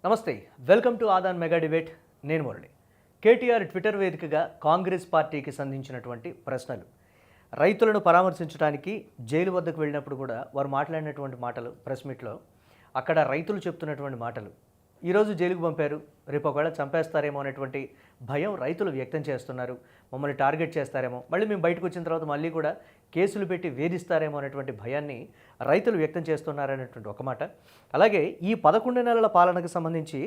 నమస్తే, welcome to Aadan mega debate. నేను Murali. KTR Twitter వేదికగా కాంగ్రెస్ పార్టీకి సంధించినటువంటి ప్రశ్నలు, రైతులను పరామర్శించడానికి జైలు వద్దకు వెళ్ళినప్పుడు కూడా వారు మాట్లాడినటువంటి మాటలు, ప్రెస్ మీట్లో అక్కడ రైతులు చెప్తున్నటువంటి మాటలు, ఈరోజు జైలుకు పంపారు, రేపు ఒకవేళ చంపేస్తారేమో అనేటువంటి భయం రైతులు వ్యక్తం చేస్తున్నారు. మమ్మల్ని టార్గెట్ చేస్తారేమో, మళ్ళీ మేము బయటకు వచ్చిన తర్వాత మళ్ళీ కూడా కేసులు పెట్టి వేధిస్తారేమో అనేటువంటి భయాన్ని రైతులు వ్యక్తం చేస్తున్నారనేటువంటి ఒక మాట. అలాగే ఈ 11 నెలల పాలనకు సంబంధించి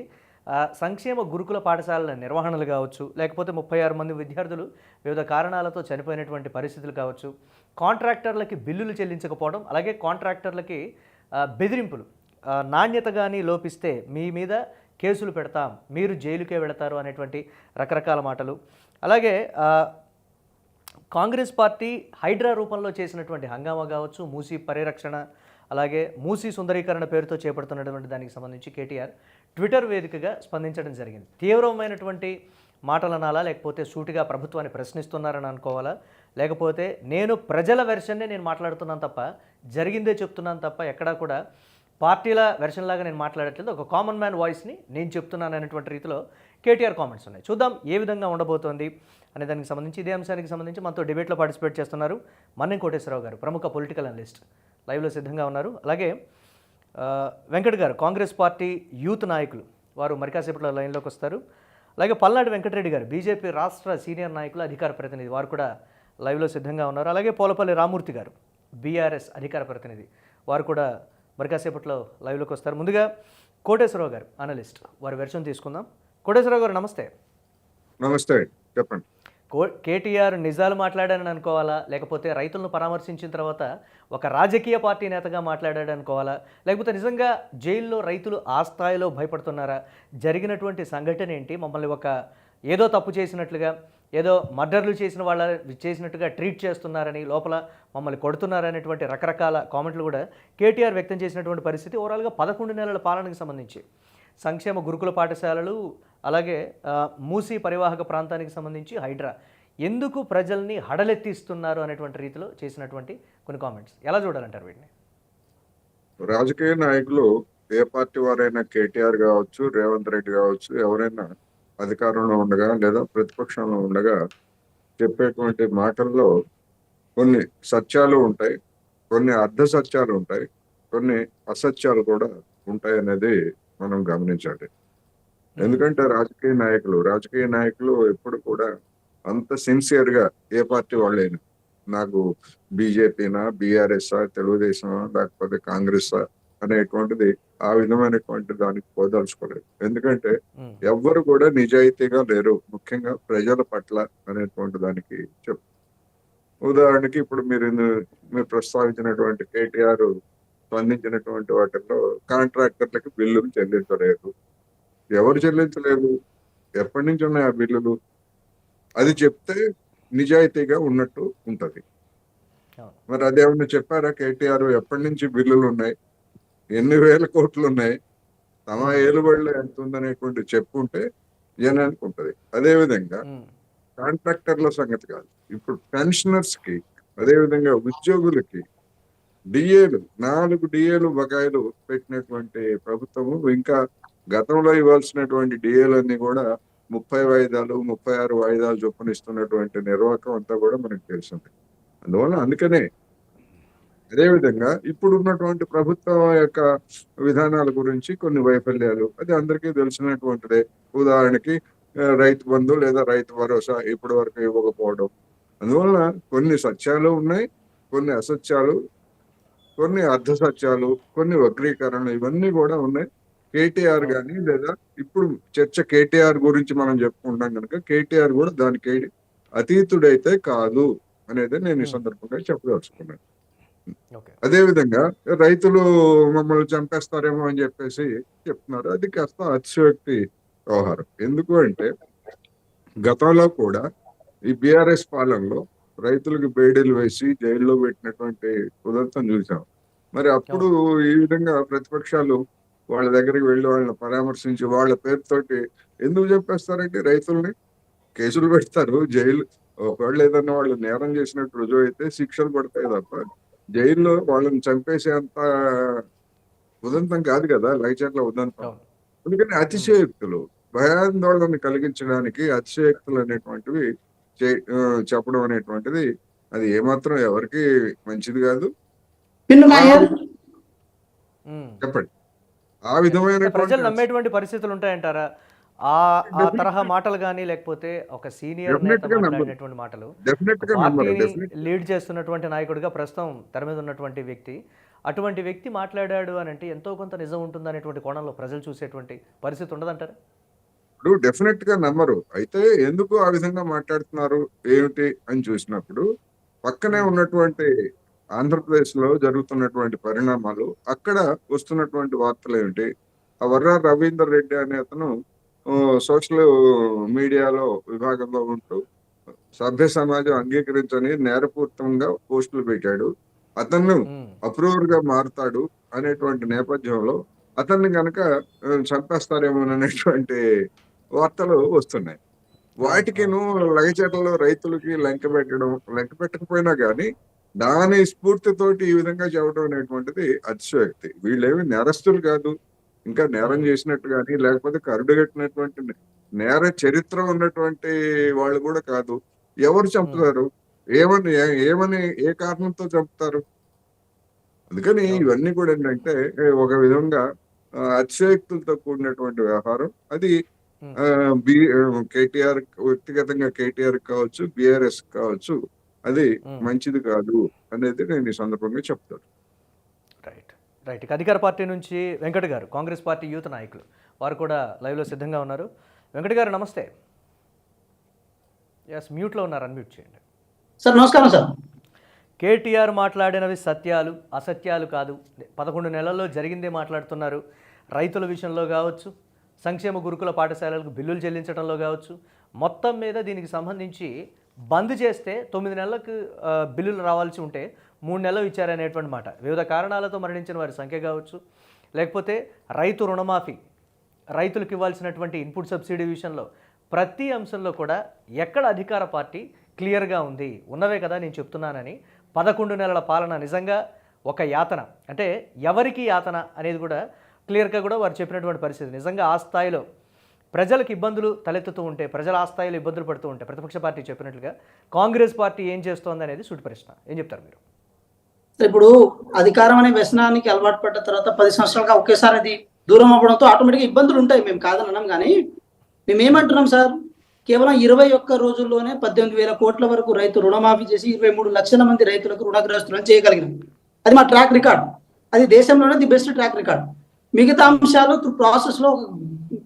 సంక్షేమ గురుకుల పాఠశాలల నిర్వహణలు కావచ్చు, లేకపోతే 36 మంది విద్యార్థులు వివిధ కారణాలతో చనిపోయినటువంటి పరిస్థితులు కావచ్చు, కాంట్రాక్టర్లకి బిల్లులు చెల్లించకపోవడం, అలాగే కాంట్రాక్టర్లకి బెదిరింపులు, నాణ్యత కానీ లోపిస్తే మీ మీద కేసులు పెడతాం, మీరు జైలుకే వెళతారు అనేటువంటి రకరకాల మాటలు. అలాగే కాంగ్రెస్ పార్టీ హైడ్రా రూపంలో చేసినటువంటి హంగామా కావచ్చు, మూసీ పరిరక్షణ, అలాగే మూసీ సుందరీకరణ పేరుతో చేపడుతున్నటువంటి దానికి సంబంధించి కేటీఆర్ ట్విట్టర్ వేదికగా స్పందించడం జరిగింది. తీవ్రమైనటువంటి మాటలు అనాలా, లేకపోతే సూటిగా ప్రభుత్వాన్ని ప్రశ్నిస్తున్నారని అనుకోవాలా, లేకపోతే నేను ప్రజల వెర్షన్నే నేను మాట్లాడుతున్నాను తప్ప, జరిగిందే చెప్తున్నాను తప్ప, ఎక్కడా కూడా పార్టీల వెర్షన్ లాగా నేను మాట్లాడట్లేదు, ఒక కామన్ మ్యాన్ వాయిస్ని నేను చెప్తున్నాను అనేటువంటి రీతిలో కేటీఆర్ కామెంట్స్ ఉన్నాయి. చూద్దాం ఏ విధంగా ఉండబోతోంది అనే దానికి సంబంధించి. ఇదే అంశానికి సంబంధించి మనతో డిబేట్లో పార్టిసిపేట్ చేస్తున్నారు మన్నెం కోటేశ్వరరావు గారు, ప్రముఖ పొలిటికల్ అనలిస్ట్, లైవ్లో సిద్ధంగా ఉన్నారు. అలాగే వెంకట్ గారు, కాంగ్రెస్ పార్టీ యూత్ నాయకులు, వారు మరి కాసేపట్లో లైన్లోకి వస్తారు. అలాగే పల్నాడు వెంకటరెడ్డి గారు, బీజేపీ రాష్ట్ర సీనియర్ నాయకులు, అధికార ప్రతినిధి, వారు కూడా లైవ్లో సిద్ధంగా ఉన్నారు. అలాగే పోలపల్లి రామూర్తి గారు, బీఆర్ఎస్ అధికార ప్రతినిధి, వారు కూడా మరి కాసేపట్లో లైవ్లోకి వస్తారు. ముందుగా కోటేశ్వరరావు గారు, అనలిస్ట్, వారి వెర్షన్ తీసుకుందాం. కోటేశ్వరరావు గారు నమస్తే. నమస్తే, చెప్పండి. కేటీఆర్ నిజాలు మాట్లాడానని అనుకోవాలా, లేకపోతే రైతులను పరామర్శించిన తర్వాత ఒక రాజకీయ పార్టీ నేతగా మాట్లాడాడు అనుకోవాలా, లేకపోతే నిజంగా జైల్లో రైతులు ఆ స్థాయిలో భయపడుతున్నారా, జరిగినటువంటి సంఘటన ఏంటి, మమ్మల్ని ఒక ఏదో తప్పు చేసినట్లుగా, ఏదో మర్డర్లు చేసిన వాళ్ళ చేసినట్టుగా ట్రీట్ చేస్తున్నారని, లోపల మమ్మల్ని కొడుతున్నారనేటువంటి రకరకాల కామెంట్లు కూడా కేటీఆర్ వ్యక్తం చేసినటువంటి పరిస్థితి. ఓవరాల్గా 11 నెలల పాలనకు సంబంధించి సంక్షేమ గురుకుల పాఠశాలలు, అలాగే మూసీ పరివాహక ప్రాంతానికి సంబంధించి హైడ్రా, ఎందుకు ప్రజల్ని హడలెత్తిస్తున్నారు అనేటువంటి రీతిలో చేసినటువంటి కొన్ని కామెంట్స్ ఎలా చూడాలంటారు వీటిని? రాజకీయ నాయకులు, ఏ పార్టీ వారైనా, కేటీఆర్ కావచ్చు, రేవంత్ రెడ్డి కావచ్చు, ఎవరైనా అధికారంలో ఉండగా లేదా ప్రతిపక్షంలో ఉండగా చెప్పేటువంటి మాటల్లో కొన్ని సత్యాలు ఉంటాయి, కొన్ని అర్ధ సత్యాలు ఉంటాయి, కొన్ని అసత్యాలు కూడా ఉంటాయి అనేది మనం గమనించాలి. ఎందుకంటే రాజకీయ నాయకులు ఎప్పుడు కూడా అంత సిన్సియర్ గా, ఏ పార్టీ వాళ్ళైనా, నాకు బీజేపీనా, బీఆర్ఎస్, తెలుగుదేశమా, లేకపోతే కాంగ్రెస్ అనేటువంటిది ఆ విధమైనటువంటి దానికి పోదలుచుకోలేదు. ఎందుకంటే ఎవ్వరు కూడా నిజాయితీగా లేరు, ముఖ్యంగా ప్రజల పట్ల అనేటువంటి దానికి చెప్పు. ఉదాహరణకి ఇప్పుడు మీరు ప్రస్తావించినటువంటి కేటీఆర్ స్పందించినటువంటి వాటిల్లో కాంట్రాక్టర్లకి బిల్లులు చెల్లించలేదు. ఎవరు చెల్లించలేదు? ఎప్పటి నుంచి ఉన్నాయి ఆ బిల్లులు? అది చెప్తే నిజాయితీగా ఉన్నట్టు ఉంటది. మరి అదేమన్నా చెప్పారా కేటీఆర్? ఎప్పటి నుంచి బిల్లులు ఉన్నాయి, ఎన్ని వేల కోట్లు ఉన్నాయి, తమ ఏలుబడిలో ఎంత ఉందనేటువంటి చెప్పుంటే జనానికి ఉంటది. అదేవిధంగా కాంట్రాక్టర్ల సంగతి కాదు, ఇప్పుడు పెన్షనర్స్ కి, అదేవిధంగా ఉద్యోగులకి డిఏలు, 4 డిఏలు బకాయిలు పెట్టినటువంటి ప్రభుత్వము, ఇంకా గతంలో ఇవ్వాల్సినటువంటి డిఏలన్నీ కూడా 30 వాయిదాలు, 36 వాయిదాలు చొప్పున ఇస్తున్నటువంటి నిర్వాహకం అంతా కూడా మనకు తెలిసింది. అందుకనే అదేవిధంగా ఇప్పుడు ఉన్నటువంటి ప్రభుత్వం యొక్క విధానాల గురించి కొన్ని వైఫల్యాలు, అది అందరికీ తెలిసినటువంటిదే. ఉదాహరణకి రైతు బంధు లేదా రైతు భరోసా ఇప్పటి వరకు ఇవ్వకపోవడం. అందువల్ల కొన్ని సత్యాలు ఉన్నాయి, కొన్ని అసత్యాలు, కొన్ని అర్ధ సత్యాలు, కొన్ని వక్రీకరణలు, ఇవన్నీ కూడా ఉన్నాయి. కేటీఆర్ కానీ, లేదా ఇప్పుడు చర్చ కేటీఆర్ గురించి మనం చెప్పుకుంటాం కనుక కేటీఆర్ కూడా దానికి అతీతుడైతే కాదు అనేది నేను ఈ సందర్భంగా చెప్పదలుచుకున్నాను. అదేవిధంగా రైతులు మమ్మల్ని చంపేస్తారేమో అని చెప్పేసి చెప్తున్నారు. అది కాస్త అతిశయోక్తి వ్యవహారం. ఎందుకు అంటే గతంలో కూడా ఈ బీఆర్ఎస్ పాలనలో రైతులకు బేడీలు వేసి జైల్లో పెట్టినటువంటి ఉదంతం చూసాం. మరి అప్పుడు ఈ విధంగా ప్రతిపక్షాలు వాళ్ళ దగ్గరికి వెళ్ళి వాళ్ళని పరామర్శించి వాళ్ళ పేరుతోటి ఎందుకు చెప్పేస్తారంటే రైతుల్ని కేసులు పెడతారు, జైలు, ఒకవేళ ఏదన్నా వాళ్ళు నేరం చేసినట్టు రుజువు అయితే శిక్షలు పడతాయి తప్ప జైల్లో వాళ్ళని చంపేసే అంత ఉదంతం కాదు కదా లైచర్ల ఉదంతం. అందుకని అతిశయోక్తులు, భయాందోళన కలిగించడానికి అతిశయోక్తులు అనేటువంటివి చెప్పడం అనేటువంటిది అది ఏమాత్రం ఎవరికి మంచిది కాదు. పిన్ను ఆ నాయర్ చెప్పండి. ఆ ప్రజలు విధమైనటువంటి నమ్మేటువంటి పరిస్థితులు ఉంటాయంటారా? ఆ ఆ తరహా మాటలు కానీ, లేకపోతే ఒక సీనియర్ నేత డెఫినెట్ గా నమ్మరు, మాట్లాడినటువంటి మాటలు, డెఫినెట్ గా నమ్మరు, పార్టీని డెఫినెట్. లీడ్ చేస్తున్నటువంటి నాయకుడిగా ప్రస్తుతం తెర మీద ఉన్నటువంటి వ్యక్తి, అటువంటి వ్యక్తి మాట్లాడాడు అని అంటే ఎంతో కొంత నిజం ఉంటుంది అనేటువంటి కోణంలో ప్రజలు చూసేటువంటి పరిస్థితి ఉండదంటారా? ఇప్పుడు డెఫినెట్ గా నమ్మరు. అయితే ఎందుకు ఆ విధంగా మాట్లాడుతున్నారు ఏమిటి అని చూసినప్పుడు పక్కనే ఉన్నటువంటి ఆంధ్రప్రదేశ్ లో జరుగుతున్నటువంటి పరిణామాలు, అక్కడ వస్తున్నటువంటి వార్తలు ఏమిటి, ఆ వర్రా రవీందర్ రెడ్డి అనే అతను సోషల్ మీడియాలో విభాగంలో ఉంటూ సభ్య సమాజం అంగీకరించని నేరపూర్తంగా పోస్టులు పెట్టాడు, అతను అప్రూవర్ గా మారుతాడు అనేటువంటి నేపథ్యంలో అతన్ని గనక చంపేస్తారేమోననేటువంటి వార్తలు వస్తున్నాయి. వాటికిను లగచర్లలో రైతులకి లెంక పెట్టకపోయినా కానీ దాని స్ఫూర్తితోటి ఈ విధంగా చెప్పడం అనేటువంటిది అతిశయోక్తి. వీళ్ళేమి నేరస్తులు కాదు, ఇంకా నేరం చేసినట్టు కానీ లేకపోతే కరుడుగట్టినటువంటి నేర చరిత్ర ఉన్నటువంటి వాళ్ళు కూడా కాదు. ఎవరు చంపుతారు? ఏమని ఏమని ఏ కారణంతో చంపుతారు? అందుకని ఇవన్నీ కూడా ఏంటంటే ఒక విధంగా అతిశయోక్తులతో కూడినటువంటి వ్యవహారం. అది కేటీఆర్ వ్యక్తిగతంగా కేటీఆర్ కావచ్చు, బిఆర్ఎస్ కావచ్చు, అది మంచిది కాదు అనేది నేను ఈ సందర్భంగా చెప్తాను. Right right. అధికార పార్టీ నుంచి వెంకట్ గారు, కాంగ్రెస్ పార్టీ యూత్ నాయకులు, వారు కూడా లైవ్లో సిద్ధంగా ఉన్నారు. వెంకట్ గారు నమస్తే. ఎస్, మ్యూట్లో ఉన్నారు, అన్మ్యూట్ చేయండి. సార్ నమస్కారం సార్. కేటీఆర్ మాట్లాడినవి సత్యాలు అసత్యాలు కాదు. 11 నెలల్లో జరిగిందే మాట్లాడుతున్నారు. రైతుల విషయంలో కావచ్చు, సంక్షేమ గురుకుల పాఠశాలలకు బిల్లులు చెల్లించడంలో కావచ్చు, మొత్తం మీద దీనికి సంబంధించి బంద్ చేస్తే 9 నెలలకు బిల్లులు రావాల్సి ఉంటే 3 నెలలు ఇచ్చారనేటువంటి మాట. వివిధ కారణాలతో మరణించిన వారి సంఖ్య కావచ్చు, లేకపోతే రైతు రుణమాఫీ, రైతులకు ఇవ్వాల్సినటువంటి ఇన్పుట్ సబ్సిడీ విషయంలో ప్రతి అంశంలో కూడా ఎక్కడ అధికార పార్టీ క్లియర్గా ఉంది, ఉన్నవే కదా నేను చెప్తున్నానని 11 నెలల పాలన నిజంగా ఒక యాతన, అంటే ఎవరికి యాతన అనేది కూడా క్లియర్గా కూడా వారు చెప్పినటువంటి పరిస్థితి. నిజంగా ఆ స్థాయిలో ప్రజలకు ఇబ్బందులు తలెత్తుతూ ఉంటే, ప్రజలు ఆ స్థాయిలో ఇబ్బందులు పడుతూ ఉంటే, ప్రతిపక్ష పార్టీ చెప్పినట్లుగా కాంగ్రెస్ పార్టీ ఏం చేస్తోంది అనేది సూటి ప్రశ్న. ఏం చెప్తారు మీరు? ఇప్పుడు అధికారం అనే వ్యసనానికి అలవాటు పడ్డ తర్వాత 10 సంవత్సరాలుగా ఒకేసారి అది దూరం అవ్వడంతో ఆటోమేటిక్గా ఇబ్బందులు ఉంటాయి, మేము కాదన్నాం. కానీ మేము ఏమంటున్నాం సార్, కేవలం 21 రోజుల్లోనే 18,000 కోట్ల వరకు రైతు రుణమాఫీ చేసి 23 లక్షల మంది రైతులకు రుణగ్రస్తులను చేయగలిగినాం. అది మా ట్రాక్ రికార్డ్, అది దేశంలోనే ది బెస్ట్ ట్రాక్ రికార్డ్. మిగతా అంశాలు ప్రాసెస్లో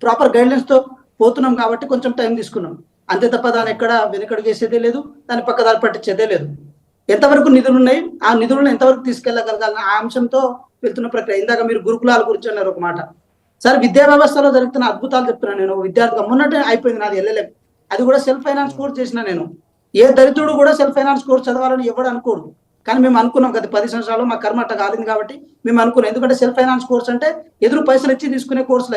ప్రాపర్ గైడ్లైన్స్తో పోతున్నాం కాబట్టి కొంచెం టైం తీసుకున్నాం, అంతే తప్ప దాన్ని ఎక్కడ వెనుకడుగు వేసేదే లేదు, దాని పక్కదారి పట్టించేదే లేదు. ఎంతవరకు నిధులు ఉన్నాయి, ఆ నిధులను ఎంతవరకు తీసుకెళ్ళగలగాలని ఆ అంశంతో వెళ్తున్న ప్రక్రియ. ఇందాక మీరు గురుకులాల గురించి అన్నారు ఒక మాట. సార్, విద్యా వ్యవస్థలో జరుగుతున్న అద్భుతాలు చెప్తున్నాను. నేను విద్యార్థిగా మొన్నటే అయిపోయింది నాది ఎల్ఎల్ఎం, అది కూడా సెల్ఫ్ ఫైనాన్స్ కోర్స్ చేసిన నేను. ఏ దళితుడు కూడా సెల్ఫ్ ఫైనాన్స్ కోర్స్ చదవాలని ఎవడు అనుకోడు, కానీ మేము అనుకున్నాం కదా 10 సంవత్సరాలు మా కర్మ అట్ట కాలింది కాబట్టి మేము అనుకున్నాం. ఎందుకంటే సెల్ఫ్ ఫైనాన్స్ కోర్స్ అంటే ఎదురు పైసలు ఇచ్చి తీసుకునే కోర్సులు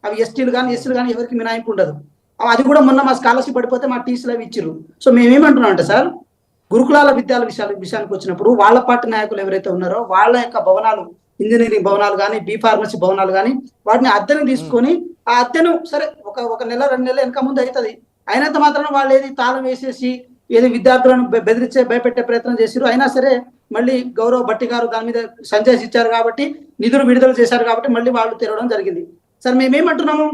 అవి ఎస్టీలు కానీ ఎస్సీలు కానీ ఎవరికి మినహాయింపు ఉండదు. అది కూడా మొన్న మా స్కాలర్షిప్ పడిపోతే మా టీసీలు అవి ఇచ్చిర్రు. సో మేమేమంటున్నాం అంటే సార్, గురుకులాల విషయానికి వచ్చినప్పుడు వాళ్ళ పార్టీ నాయకులు ఎవరైతే ఉన్నారో వాళ్ళ యొక్క భవనాలు, ఇంజనీరింగ్ భవనాలు కానీ, బీ ఫార్మసీ భవనాలు కానీ, వాటిని అద్దెను తీసుకొని ఆ అద్దెను సరే ఒక నెల 2 నెలలు వెనక ముందు అవుతుంది, అయినంత మాత్రం వాళ్ళు ఏది తాళం వేసేసి ఏది విద్యార్థులను బెదిరించే భయపెట్టే ప్రయత్నం చేసిరు. అయినా సరే మళ్ళీ గౌరవ భట్టి గారు దాని మీద సంజయ్ ఇచ్చారు కాబట్టి, నిధులు విడుదల చేశారు కాబట్టి మళ్ళీ వాళ్ళు తెరవడం జరిగింది. సార్ మేమేమంటున్నాము,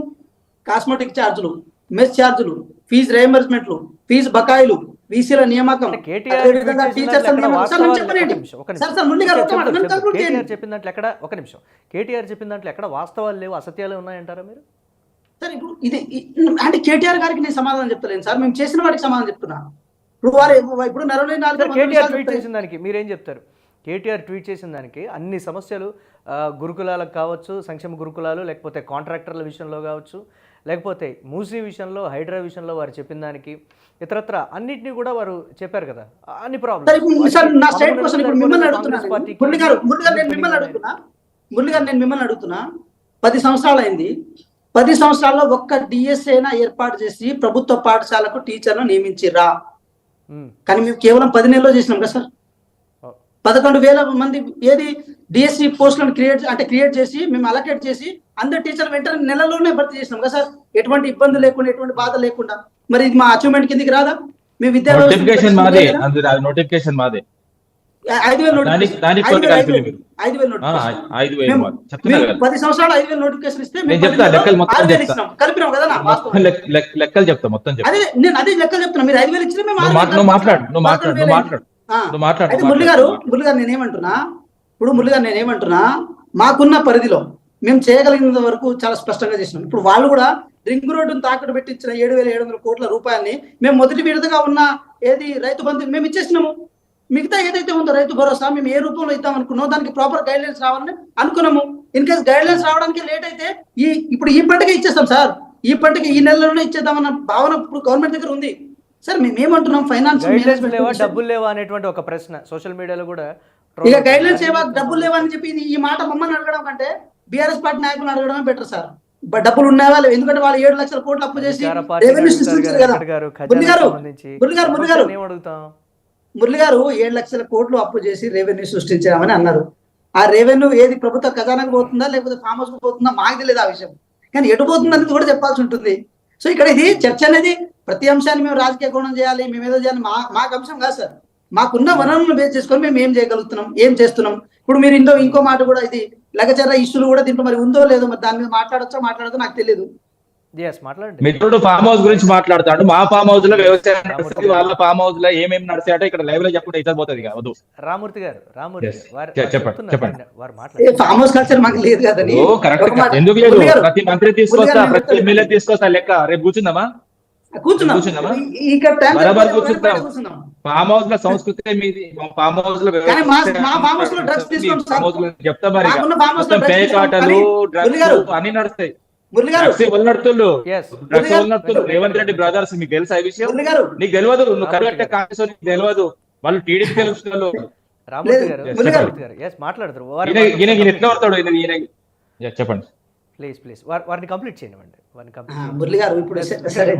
కాస్మెటిక్ ఛార్జులు, మెస్ ఛార్జులు, ఫీజు రియంబర్స్మెంట్లు, ఫీజు బకాయిలు, వీసీల నియామకం, కేటీఆర్ చెప్పిన దాంట్లో ఎక్కడ వాస్తవాలు లేవు, అసత్యాలు ఉన్నాయంటారా మీరు? సార్ ఇప్పుడు ఇది అంటే కేటీఆర్ గారికి నేను సమాధానం చెప్తలేను సార్, మేము చేసిన వాడికి సమాధానం చెప్తున్నా. ఇప్పుడు కేటీఆర్ ట్వీట్ చేసిన దానికి మీరేం చెప్తారు? కేటీఆర్ ట్వీట్ చేసిన దానికి అన్ని సమస్యలు, గురుకులాలకు కావచ్చు, సంక్షేమ గురుకులాలు, లేకపోతే కాంట్రాక్టర్ల విషయంలో కావచ్చు, లేకపోతే మూసీ విషయంలో, హైడ్రా విషయంలో వారు చెప్పిన దానికి ఇతరత్ర అన్నింటినీ కూడా వారు చెప్పారు కదా, అన్ని ప్రాబ్లమ్స్. నేను మిమ్మల్ని అడుగుతున్నా 10 సంవత్సరాలు అయింది, 10 సంవత్సరాల్లో ఒక్క డిఎస్ఏ అయినా ఏర్పాటు చేసి ప్రభుత్వ పాఠశాలకు టీచర్ను నియమించిరా? కానీ మేము కేవలం 10 నెలల్లో చేసినాం కదా సార్. 11,000 మంది ఏది డిఎస్సి పోస్టులను క్రియేట్ చేసి మేము అలొకేట్ చేసి అందరు టీచర్లు వెంటనే నెలలోనే భర్తీ చేసినాం కదా సార్, ఎటువంటి ఇబ్బంది లేకుండా ఎటువంటి బాధ లేకుండా. మరి ఇది మా అచీవ్మెంట్ కిందకి రాదా? మేము విద్యా నోటిఫికేషన్ మాదే, నోటిఫికేషన్ మాదే. 5,000 10 సంవత్సరాలు 5,000 నోటిఫికేషన్ ఇస్తే కలిపినాం కదా. లెక్కలు చెప్తా మొత్తం. అదే నేను అదే లెక్కలు చెప్తున్నా. మీరు 5,000 ఇచ్చిన మేము మురళి గారు నేనేమంటున్నా, ఇప్పుడు మురళి గారు నేనేమంటున్నా, మాకున్న పరిధిలో మేము చేయగలిగినంత వరకు చాలా స్పష్టంగా చేసినాం. ఇప్పుడు వాళ్ళు కూడా రింగ్ రోడ్డును తాకట్టు పెట్టించిన 7,700 కోట్ల రూపాయలని మేము మొదటి విడతగా ఉన్న ఏది రైతు బంధు మేము ఇచ్చేసినాము. మిగతా ఏదైతే ఉందో రైతు భరోసా మేము ఏ రూపంలో ఇద్దాం అనుకున్నాం, దానికి ప్రాపర్ గైడ్ లైన్స్ రావాలని అనుకున్నాము. ఇన్ కేసు గైడ్ లైన్స్ రావడానికి లేట్ అయితే ఇప్పుడు ఈ పంటకే ఇచ్చేస్తాం సార్, ఈ పంటకి ఈ నెలలోనే ఇచ్చేద్దామన్న భావన ఇప్పుడు గవర్నమెంట్ దగ్గర ఉంది సార్. మేమేమంటున్నాం, ఫైనాన్స్ డబ్బులు లేవా అనేటువంటి ఒక ప్రశ్న సోషల్ మీడియాలో కూడా. ఇక గైడ్ లైన్స్ ఏవా డబ్బులు లేవా అని చెప్పి ఈ మాట మమ్మల్ని అడగడం కంటే బీఆర్ఎస్ పార్టీ నాయకులను అడగడమే బెటర్ సార్. డబ్బులు ఉన్నాయా లేవు? ఎందుకంటే వాళ్ళు 7 లక్షల కోట్లు అప్పు చేసి రెవెన్యూ సృష్టించారు కదా. మురళి గారు 7 లక్షల కోట్లు అప్పు చేసి రెవెన్యూ సృష్టించామని అన్నారు. ఆ రెవెన్యూ ఏది ప్రభుత్వ ఖజానాకు పోతుందా లేకపోతే ఫామ్ హౌస్ కు పోతుందా మాకు తెలియదు ఆ విషయం, కానీ ఎటు పోతుంది అనేది కూడా చెప్పాల్సి ఉంటుంది. సో ఇక్కడ ఇది చర్చ అనేది ప్రతి అంశాన్ని మేము రాజకీయ కోణం చేయాలి, మేము ఏదో చేయాలి, మాకు అంశం కాదు సార్. మాకున్న వనరులను బేస్ చేసుకొని మేము ఏం చేయగలుగుతున్నాం, ఏం చేస్తున్నాం. ఇప్పుడు మీరు ఇంకో మాట కూడా, ఇది లగచర్ర ఇష్యూలు కూడా దీంట్లో మరి ఉందో లేదో, మరి దాని మీద మాట్లాడొచ్చో నాకు తెలియదు. మిత్రుడు ఫామ్ హౌస్ గురించి మాట్లాడతాడు. మా ఫామ్ హౌస్ లో వ్యవసాయం నడుస్తుంది, వాళ్ళ ఫామ్ హౌస్ లో ఏమేమి నడిచాయో ఇక్కడ లైవ్ లో చెప్పుకుంటే ఇచ్చేది పోతుంది కాదు. రామూర్తి గారు చెప్పండి. ఫామ్ హౌస్ కల్చర్ మాకు లేదు కదండి. ఎందుకు లేదు? ప్రతి మంత్రి తీసుకొస్తా, ప్రతి ఎమ్మెల్యే తీసుకొస్తా లెక్క. రేపు కూర్చుందామా? బరాబర్ కూర్చుందాం. ఫామ్ హౌస్ లో సంస్కృతి మీది, ఫామ్ హౌస్ లో చెప్తా మరి. మొత్తం పేకాటలు, డ్రగ్స్ అన్ని నడుస్తాయి. రేవంత్ రెడ్డి బ్రదర్స్ మీకు తెలుసా ఈ విషయం? నీకు తెలియదు, నువ్వు కరెక్ట్ కాంగ్రెస్ నీకు తెలియదు, వాళ్ళు టీడీపీ తెలుస్తున్నారు. ఎట్లా పడతాడు చెప్పండి ప్లీజ్ వారిని కంప్లీట్ చేయండి. మురళి గారు ఇప్పుడు సరే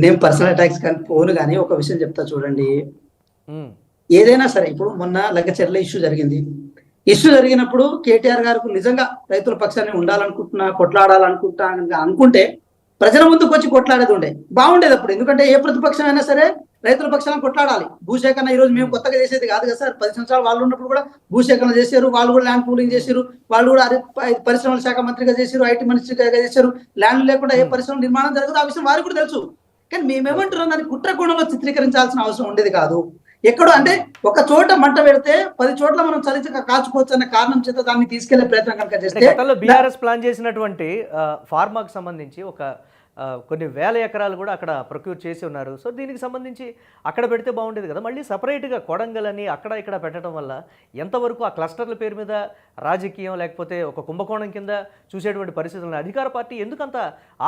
నేను పర్సనల్ అటాక్స్ కానీ పోను, కానీ ఒక విషయం చెప్తా చూడండి. ఏదైనా సరే ఇప్పుడు మొన్న లగ్గచెర్ల ఇష్యూ జరిగినప్పుడు కేటీఆర్ గారికి నిజంగా రైతుల పక్షాన్ని కొట్లాడాలనుకుంటే ప్రజల ముందుకు వచ్చి కొట్లాడేది బాగుండేది అప్పుడు. ఎందుకంటే ఏ ప్రతిపక్షం అయినా సరే రైతుల పక్షాన్ని కొట్లాడాలి. భూసేకరణ ఈ రోజు మేము కొత్తగా చేసేది కాదు కదా సార్. 10 సంవత్సరాలు వాళ్ళు ఉన్నప్పుడు కూడా భూసేకరణ చేశారు, వాళ్ళు కూడా ల్యాండ్ పూలింగ్ చేశారు, వాళ్ళు కూడా పరిశ్రమల శాఖ మంత్రిగా చేశారు, ఐటీ మినిస్టర్గా చేశారు. ల్యాండ్ లేకుండా ఏ పరిశ్రమ నిర్మాణం జరగదు, ఆ విషయం వారికి కూడా తెలుసు. కానీ మేమేమంటున్నాం, దాన్ని కుట్ర కోణంలో చిత్రీకరించాల్సిన అవసరం ఉండేది కాదు. ఎక్కడో అంటే ఒక చోట మంట పెడితే 10 చోట్ల మనం చలిచక కాచుకోవచ్చు అన్న కారణం చేత దాన్ని తీసుకెళ్లే ప్రయత్నం కనుక చేస్తే, బీఆర్ఎస్ ప్లాన్ చేసినటువంటి ఫార్మాకు సంబంధించి కొన్ని వేల ఎకరాలు కూడా అక్కడ ప్రొక్యూర్ చేసి ఉన్నారు. సో దీనికి సంబంధించి అక్కడ పెడితే బాగుండేది కదా. మళ్ళీ సపరేట్గా కొడంగల్ అని అక్కడ ఇక్కడ పెట్టడం వల్ల ఎంతవరకు ఆ క్లస్టర్ల పేరు మీద రాజకీయం లేకపోతే ఒక కుంభకోణం కింద చూసేటువంటి పరిస్థితులను అధికార పార్టీ ఎందుకంత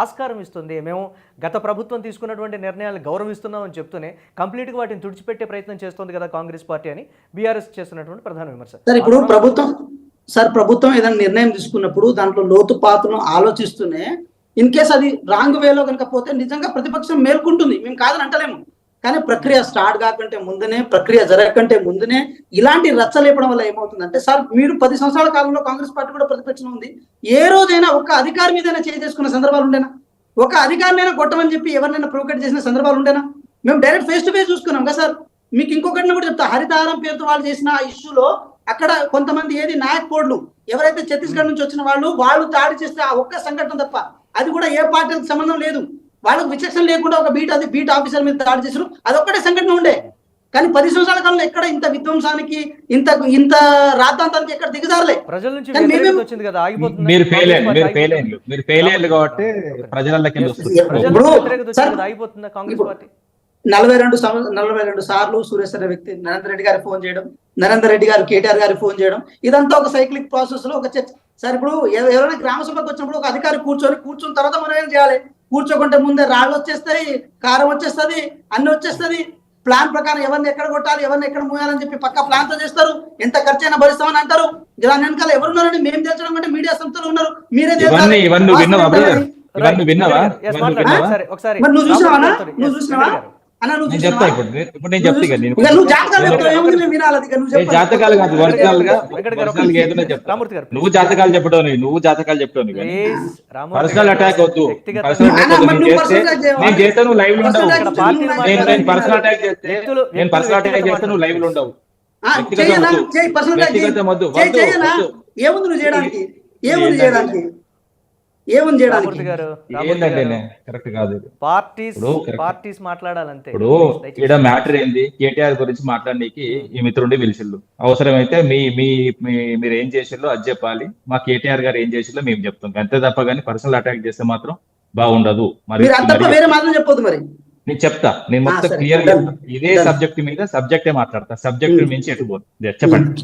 ఆస్కారం ఇస్తుంది? మేము గత ప్రభుత్వం తీసుకున్నటువంటి నిర్ణయాలను గౌరవిస్తున్నామని చెప్తూనే కంప్లీట్గా వాటిని తుడిచిపెట్టే ప్రయత్నం చేస్తుంది కదా కాంగ్రెస్ పార్టీ అని బీఆర్ఎస్ చేస్తున్నటువంటి ప్రధాన విమర్శ. సార్ ఇప్పుడు ప్రభుత్వం ఏదైనా నిర్ణయం తీసుకున్నప్పుడు దాంట్లో లోతుపాతులను ఆలోచిస్తూనే, ఇన్ కేస్ అది రాంగ్ వేలో కనుక పోతే నిజంగా ప్రతిపక్షం మేల్కుంటుంది, మేము కాదని అంటలేము. కానీ ప్రక్రియ స్టార్ట్ కాకంటే ముందునే, ప్రక్రియ జరగకంటే ముందునే ఇలాంటి రచ్చలేపడం వల్ల ఏమవుతుందంటే, సార్ మీరు 10 సంవత్సరాల కాలంలో కాంగ్రెస్ పార్టీ కూడా ప్రతిపక్షం ఉంది, ఏ రోజైనా ఒక్క అధికారి మీదైనా చేసుకున్న సందర్భాలు ఉండేనా? ఒక అధికారినైనా కొట్టమని చెప్పి ఎవరినైనా ప్రొవోకేట్ చేసిన సందర్భాలు ఉండేనా? మేము డైరెక్ట్ ఫేస్ టు ఫేస్ చూసుకున్నాం కదా సార్. మీకు ఇంకొకటిని కూడా చెప్తా, హరితహారం పేరుతో వాళ్ళు చేసిన ఆ ఇష్యూలో అక్కడ కొంతమంది నాయక్ కోడ్లు ఎవరైతే ఛత్తీస్గఢ్ నుంచి వచ్చిన వాళ్ళు దాడి చేస్తే ఆ ఒక్క సంఘటన తప్ప, అది కూడా ఏ పార్టీకి సంబంధం లేదు, వాళ్ళకు విచక్షణ లేకుండా ఒక బీట్ ఆఫీసర్ మీద దాడి చేశారు, అదొక్కటే సంఘటన ఉండే. కానీ 10 సంవత్సరాల కాలంలో ఎక్కడ ఇంత విధ్వంసానికి ఇంత రాద్ధాంతానికి ఎక్కడ దిగజారలే. ప్రజల నుంచి వచ్చింది కదా, మీరు ఫెయిల్ కాబట్టి ప్రజలకి ఆగిపోతుందా కాంగ్రెస్ పార్టీ? 42 సార్లు సురేష్ అనే వ్యక్తి నరేందర్ రెడ్డి గారికి ఫోన్ చేయడం, నరేందర్ రెడ్డి గారు కేటీఆర్ గారికి ఫోన్ చేయడం, ఇదంతా ఒక సైక్లిక్ ప్రాసెస్ లో ఒక చర్చ. సార్ ఇప్పుడు ఎవరైనా గ్రామ సభకు వచ్చినప్పుడు ఒక అధికారి కూర్చున్న తర్వాత మనం ఏం చేయాలి? కూర్చోకుంటే ముందే రాళ్ళు వచ్చేస్తాయి, కారం వచ్చేస్తుంది, అన్ని వచ్చేస్తుంది. ప్లాన్ ప్రకారం ఎవరిని ఎక్కడ కొట్టాలి, ఎవరిని ఎక్కడ మూయాలని చెప్పి పక్కా ప్లాన్ తో చేస్తారు. ఎంత ఖర్చు అయినా భరిస్తామని అంటారు. దాని వెనకాల ఎవరున్నారని మేము తెలచడం అంటే మీడియా సంస్థలు ఉన్నారు, మీరే నువ్వు చూసినావా? అన్న నువ్వు నేను చెప్తా చూసినావా? ఇప్పుడు నేను చెప్తా ఇక నేను ఇక నువ్వు జాతకాలు చెప్తావు, ఏముంది మేము వినాలి, అది ఇక నువ్వు చెప్పు. జాతకాలు కాదు ఒరిజినల్ గా ఏదైనా చెప్తా. రామూర్తి గారు నువ్వు జాతకాలు చెప్పడం ప్లీజ్ రామూర్తి పర్సనల్ గారు, అటాక్ వద్దు. వ్యక్తిగత పర్సనల్ అన్న, అటాక్ మరి నువ్వు personal attack చేయవా? నేను చేస్తే నువ్వు లైవ్ లో ఉండవు. Personal attack పార్టీలు నేను పర్సనల్ అటాక్ చేస్తే వ్యక్తులు- నేను పర్సనల్ అటాక్ వ్యక్తిగత చేస్తే నువ్వు లైవ్ లో ఉండవు. ఆ, వ్యక్తిగత చెయ్యనా? వద్దు. చెయ్యి, personal attack చెయ్యి. వ్యక్తిగత వద్దు. చెయ్యి, వద్దు, చెయ్యనా? వద్దు. ఏముంది నువ్వు చేయడానికి? ఏముంది ఏంటంటే? చేయడానికి? ఏముంది చేయడానికి? రామూర్తి గారు, రామూర్తి ఏంటంటే గారు, కరెక్ట్ కాదు ఇది. పార్టీస్ ఇప్పుడు correct. పార్టీస్ మాట్లాడాలంతే. ఇప్పుడు దయచేసి. ఇక్కడ మ్యాటర్ ఏంది, కేటీఆర్ గురించి మాట్లాడడానికి ఈ మిత్రుడి పిలిచిల్లు. అవసరమైతే మీ మీ మీ- మీరు ఏం చేసిల్లో అది చెప్పాలి, మా కేటీఆర్ గారు ఏం చేసిల్లో మేము చెప్తాం. అంతే తప్ప కానీ పర్సనల్ అటాక్ చేస్తే మాత్రం బాగుండదు. మరి మీరు అంత వేరే మాత్రం చెప్పొద్దు మరి. నేను చెప్తా, నేను మొత్తం సరే. Clear Done. ఇదే Done. సబ్జెక్ట్ మీద సబ్జెక్టే మాట్లాడతా. సబ్జెక్ట్ మించి ఎటు పోదు. చెప్పండి.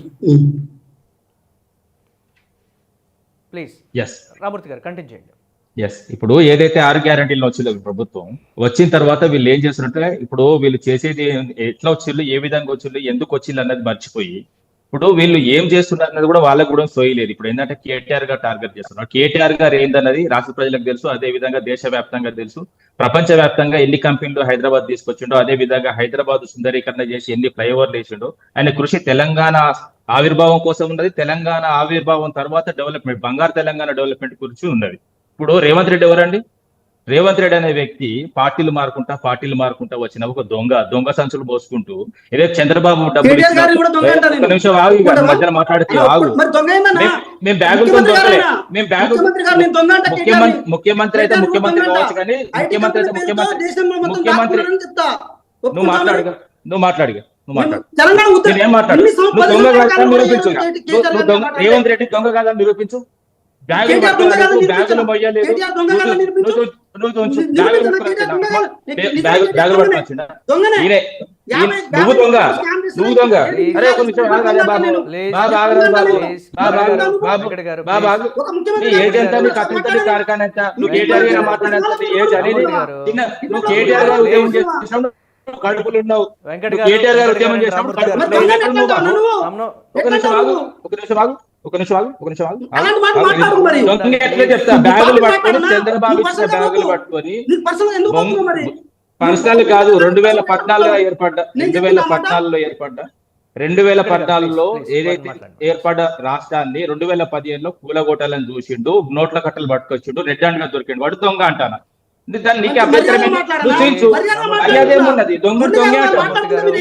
ప్లీజ్ ఎస్ రామూర్తి గారు కంటిన్యూ చేయండి. ఎస్ ఇప్పుడు ఏదైతే 6 గ్యారంటీలు వచ్చిందో ప్రభుత్వం వచ్చిన తర్వాత వీళ్ళు ఏం చేస్తున్నట్టే, ఇప్పుడు వీళ్ళు చేసేది ఎట్లా వచ్చిళ్ళు, ఏ విధంగా వచ్చిళ్ళు, ఎందుకు వచ్చిళ్ళు అన్నది మర్చిపోయి ఇప్పుడు వీళ్ళు ఏం చేస్తున్నారు అన్నది కూడా వాళ్ళకు కూడా సోయలేదు. ఇప్పుడు ఏంటంటే కేటీఆర్ గారు టార్గెట్ చేస్తున్నారు. కేటీఆర్ గారు ఏందన్నది రాష్ట్ర ప్రజలకు తెలుసు, అదే విధంగా దేశవ్యాప్తంగా తెలుసు. ప్రపంచ వ్యాప్తంగా ఎన్ని కంపెనీలు హైదరాబాద్ తీసుకొచ్చిండో, అదే విధంగా హైదరాబాద్ సుందరీకరణ చేసి ఎన్ని ఫ్లైఓవర్లు వేసిండో, ఆయన కృషి తెలంగాణ ఆవిర్భావం కోసం ఉన్నది. తెలంగాణ ఆవిర్భావం తర్వాత డెవలప్మెంట్, బంగారు తెలంగాణ డెవలప్మెంట్ గురించి ఉన్నది. ఇప్పుడు రేవంత్ రెడ్డి ఎవరండి? రేవంత్ రెడ్డి అనే వ్యక్తి పార్టీలు మారుకుంటా వచ్చిన ఒక దొంగ సంచులు మోసుకుంటూ ఏదో చంద్రబాబు డబ్బులు కేటీఆర్ గారిని కూడా దొంగ అంటా ఒక్క నేను. నిమిషం ఆగు, ఇక మధ్యలో మాట్లాడితే ఆగు. మరి దొంగ ఏందన్నా? మేము బ్యాగులతో ముఖ్యమంత్రి దొంగలే. గారేనా? మేము బ్యాగులు ముఖ్యమంత్రి గారు నేను దొంగ అంటా కేటీఆర్ ని. ముఖ్యమంత్రి అయితే కేటీఆర్ ముఖ్యమంత్రి దొంగ కావచ్చు అంటా. కానీ ఐటీ ముఖ్యమంత్రి అయితే కంపెనీ ముఖ్యమంత్రి పేరుతో దేశంలో మొత్తం ముఖ్యమంత్రి దాక్కున్నారని చెప్తా. నువ్వు ఒప్పుకుంటావా? మాట్లాడు నువ్వు మాట్లాడు తెలంగాణ ఉత్తర- నేనేం మాట్లాడు ఇన్ని నువ్వు సంవత్సరాలు దొంగ కాలం కాదని కూడా నిరూపించు. కేటీఆర్ నువ్వు గారిని దొంగ మాట్లాడలేదు. రేవంత్ రెడ్డి దొంగ కాదని నిరూపించు. బ్యాగులు కేటీఆర్ దొంగ కాదని పట్టుకోలేదు, నిరూపించు. బ్యాగులు మొయ్యలేదు, కేటీఆర్ దొంగ కాదని నిరూపించు. నువ్వు ఉంచు. నిరూపించు. బ్యాగులు కేటీఆర్ దొంగ కాదు. బ్యాగులు పట్టుకొచ్చిందా? దొంగనే. ఈయనే. నువ్వు దొంగ నువ్వు దొంగ. అరే ఒక నిమిషం ఆగలే బాబు. బాబు ఆగలేదు బాబు. బాబు ఆగు. ఒక నీ ముఖ్యమంత్రి ఏజ్ ఎంత, నీ కథ ఎంత, నీ కార్ఖాన ఎంత? నువ్వు కేటీఆర్ గారు మాట్లాడేంత నీ ఏజ్ అనేది నువ్వు కేటీఆర్ గారు ఉద్యమం చేసినప్పుడు నువ్వు కడుపులు ఉన్నావు. వెంకట్ నువ్వు గారు, కేటీఆర్ గారు ఉద్యమం వెంకట్ చేసినప్పుడు రామూర్తి గారు, కడుపులు ఉన్నావు. నువ్వు బాబు. రామ్నో, ఒక నిమిషం ఆగు. ఒక నిమిషం ఆగు. అలాంటి మాట మాట్లాడు మరి. దొంగ ఎట్లా చెప్తా? బ్యాగులు పట్టుకొని మాట్లాడు. చంద్రబాబు నువ్వు ఇచ్చిన పర్సనల్ బ్యాగులు కాదు. పట్టుకొని నీకు పర్సనల్ ఎందుకు పోతున్నావు మరి? పర్సనల్ కాదు 2014లో ఏర్పడ్డ 2014లో ఏదైతే ఏర్పడ్డ రాష్ట్రాన్ని 2015లో కూలగొట్టాలని చూసిండు, నోట్ల కట్టలు పట్టుకొచ్చిండు, రెడ్ హ్యాండ్ గా దొరికిండు, వాడు దొంగ అంటానా? దాన్ని నీకు అభ్యంతరం ఏంటి? నువ్వు చూపించు. మర్యాద ఏమున్నది? దొంగ అంటావు.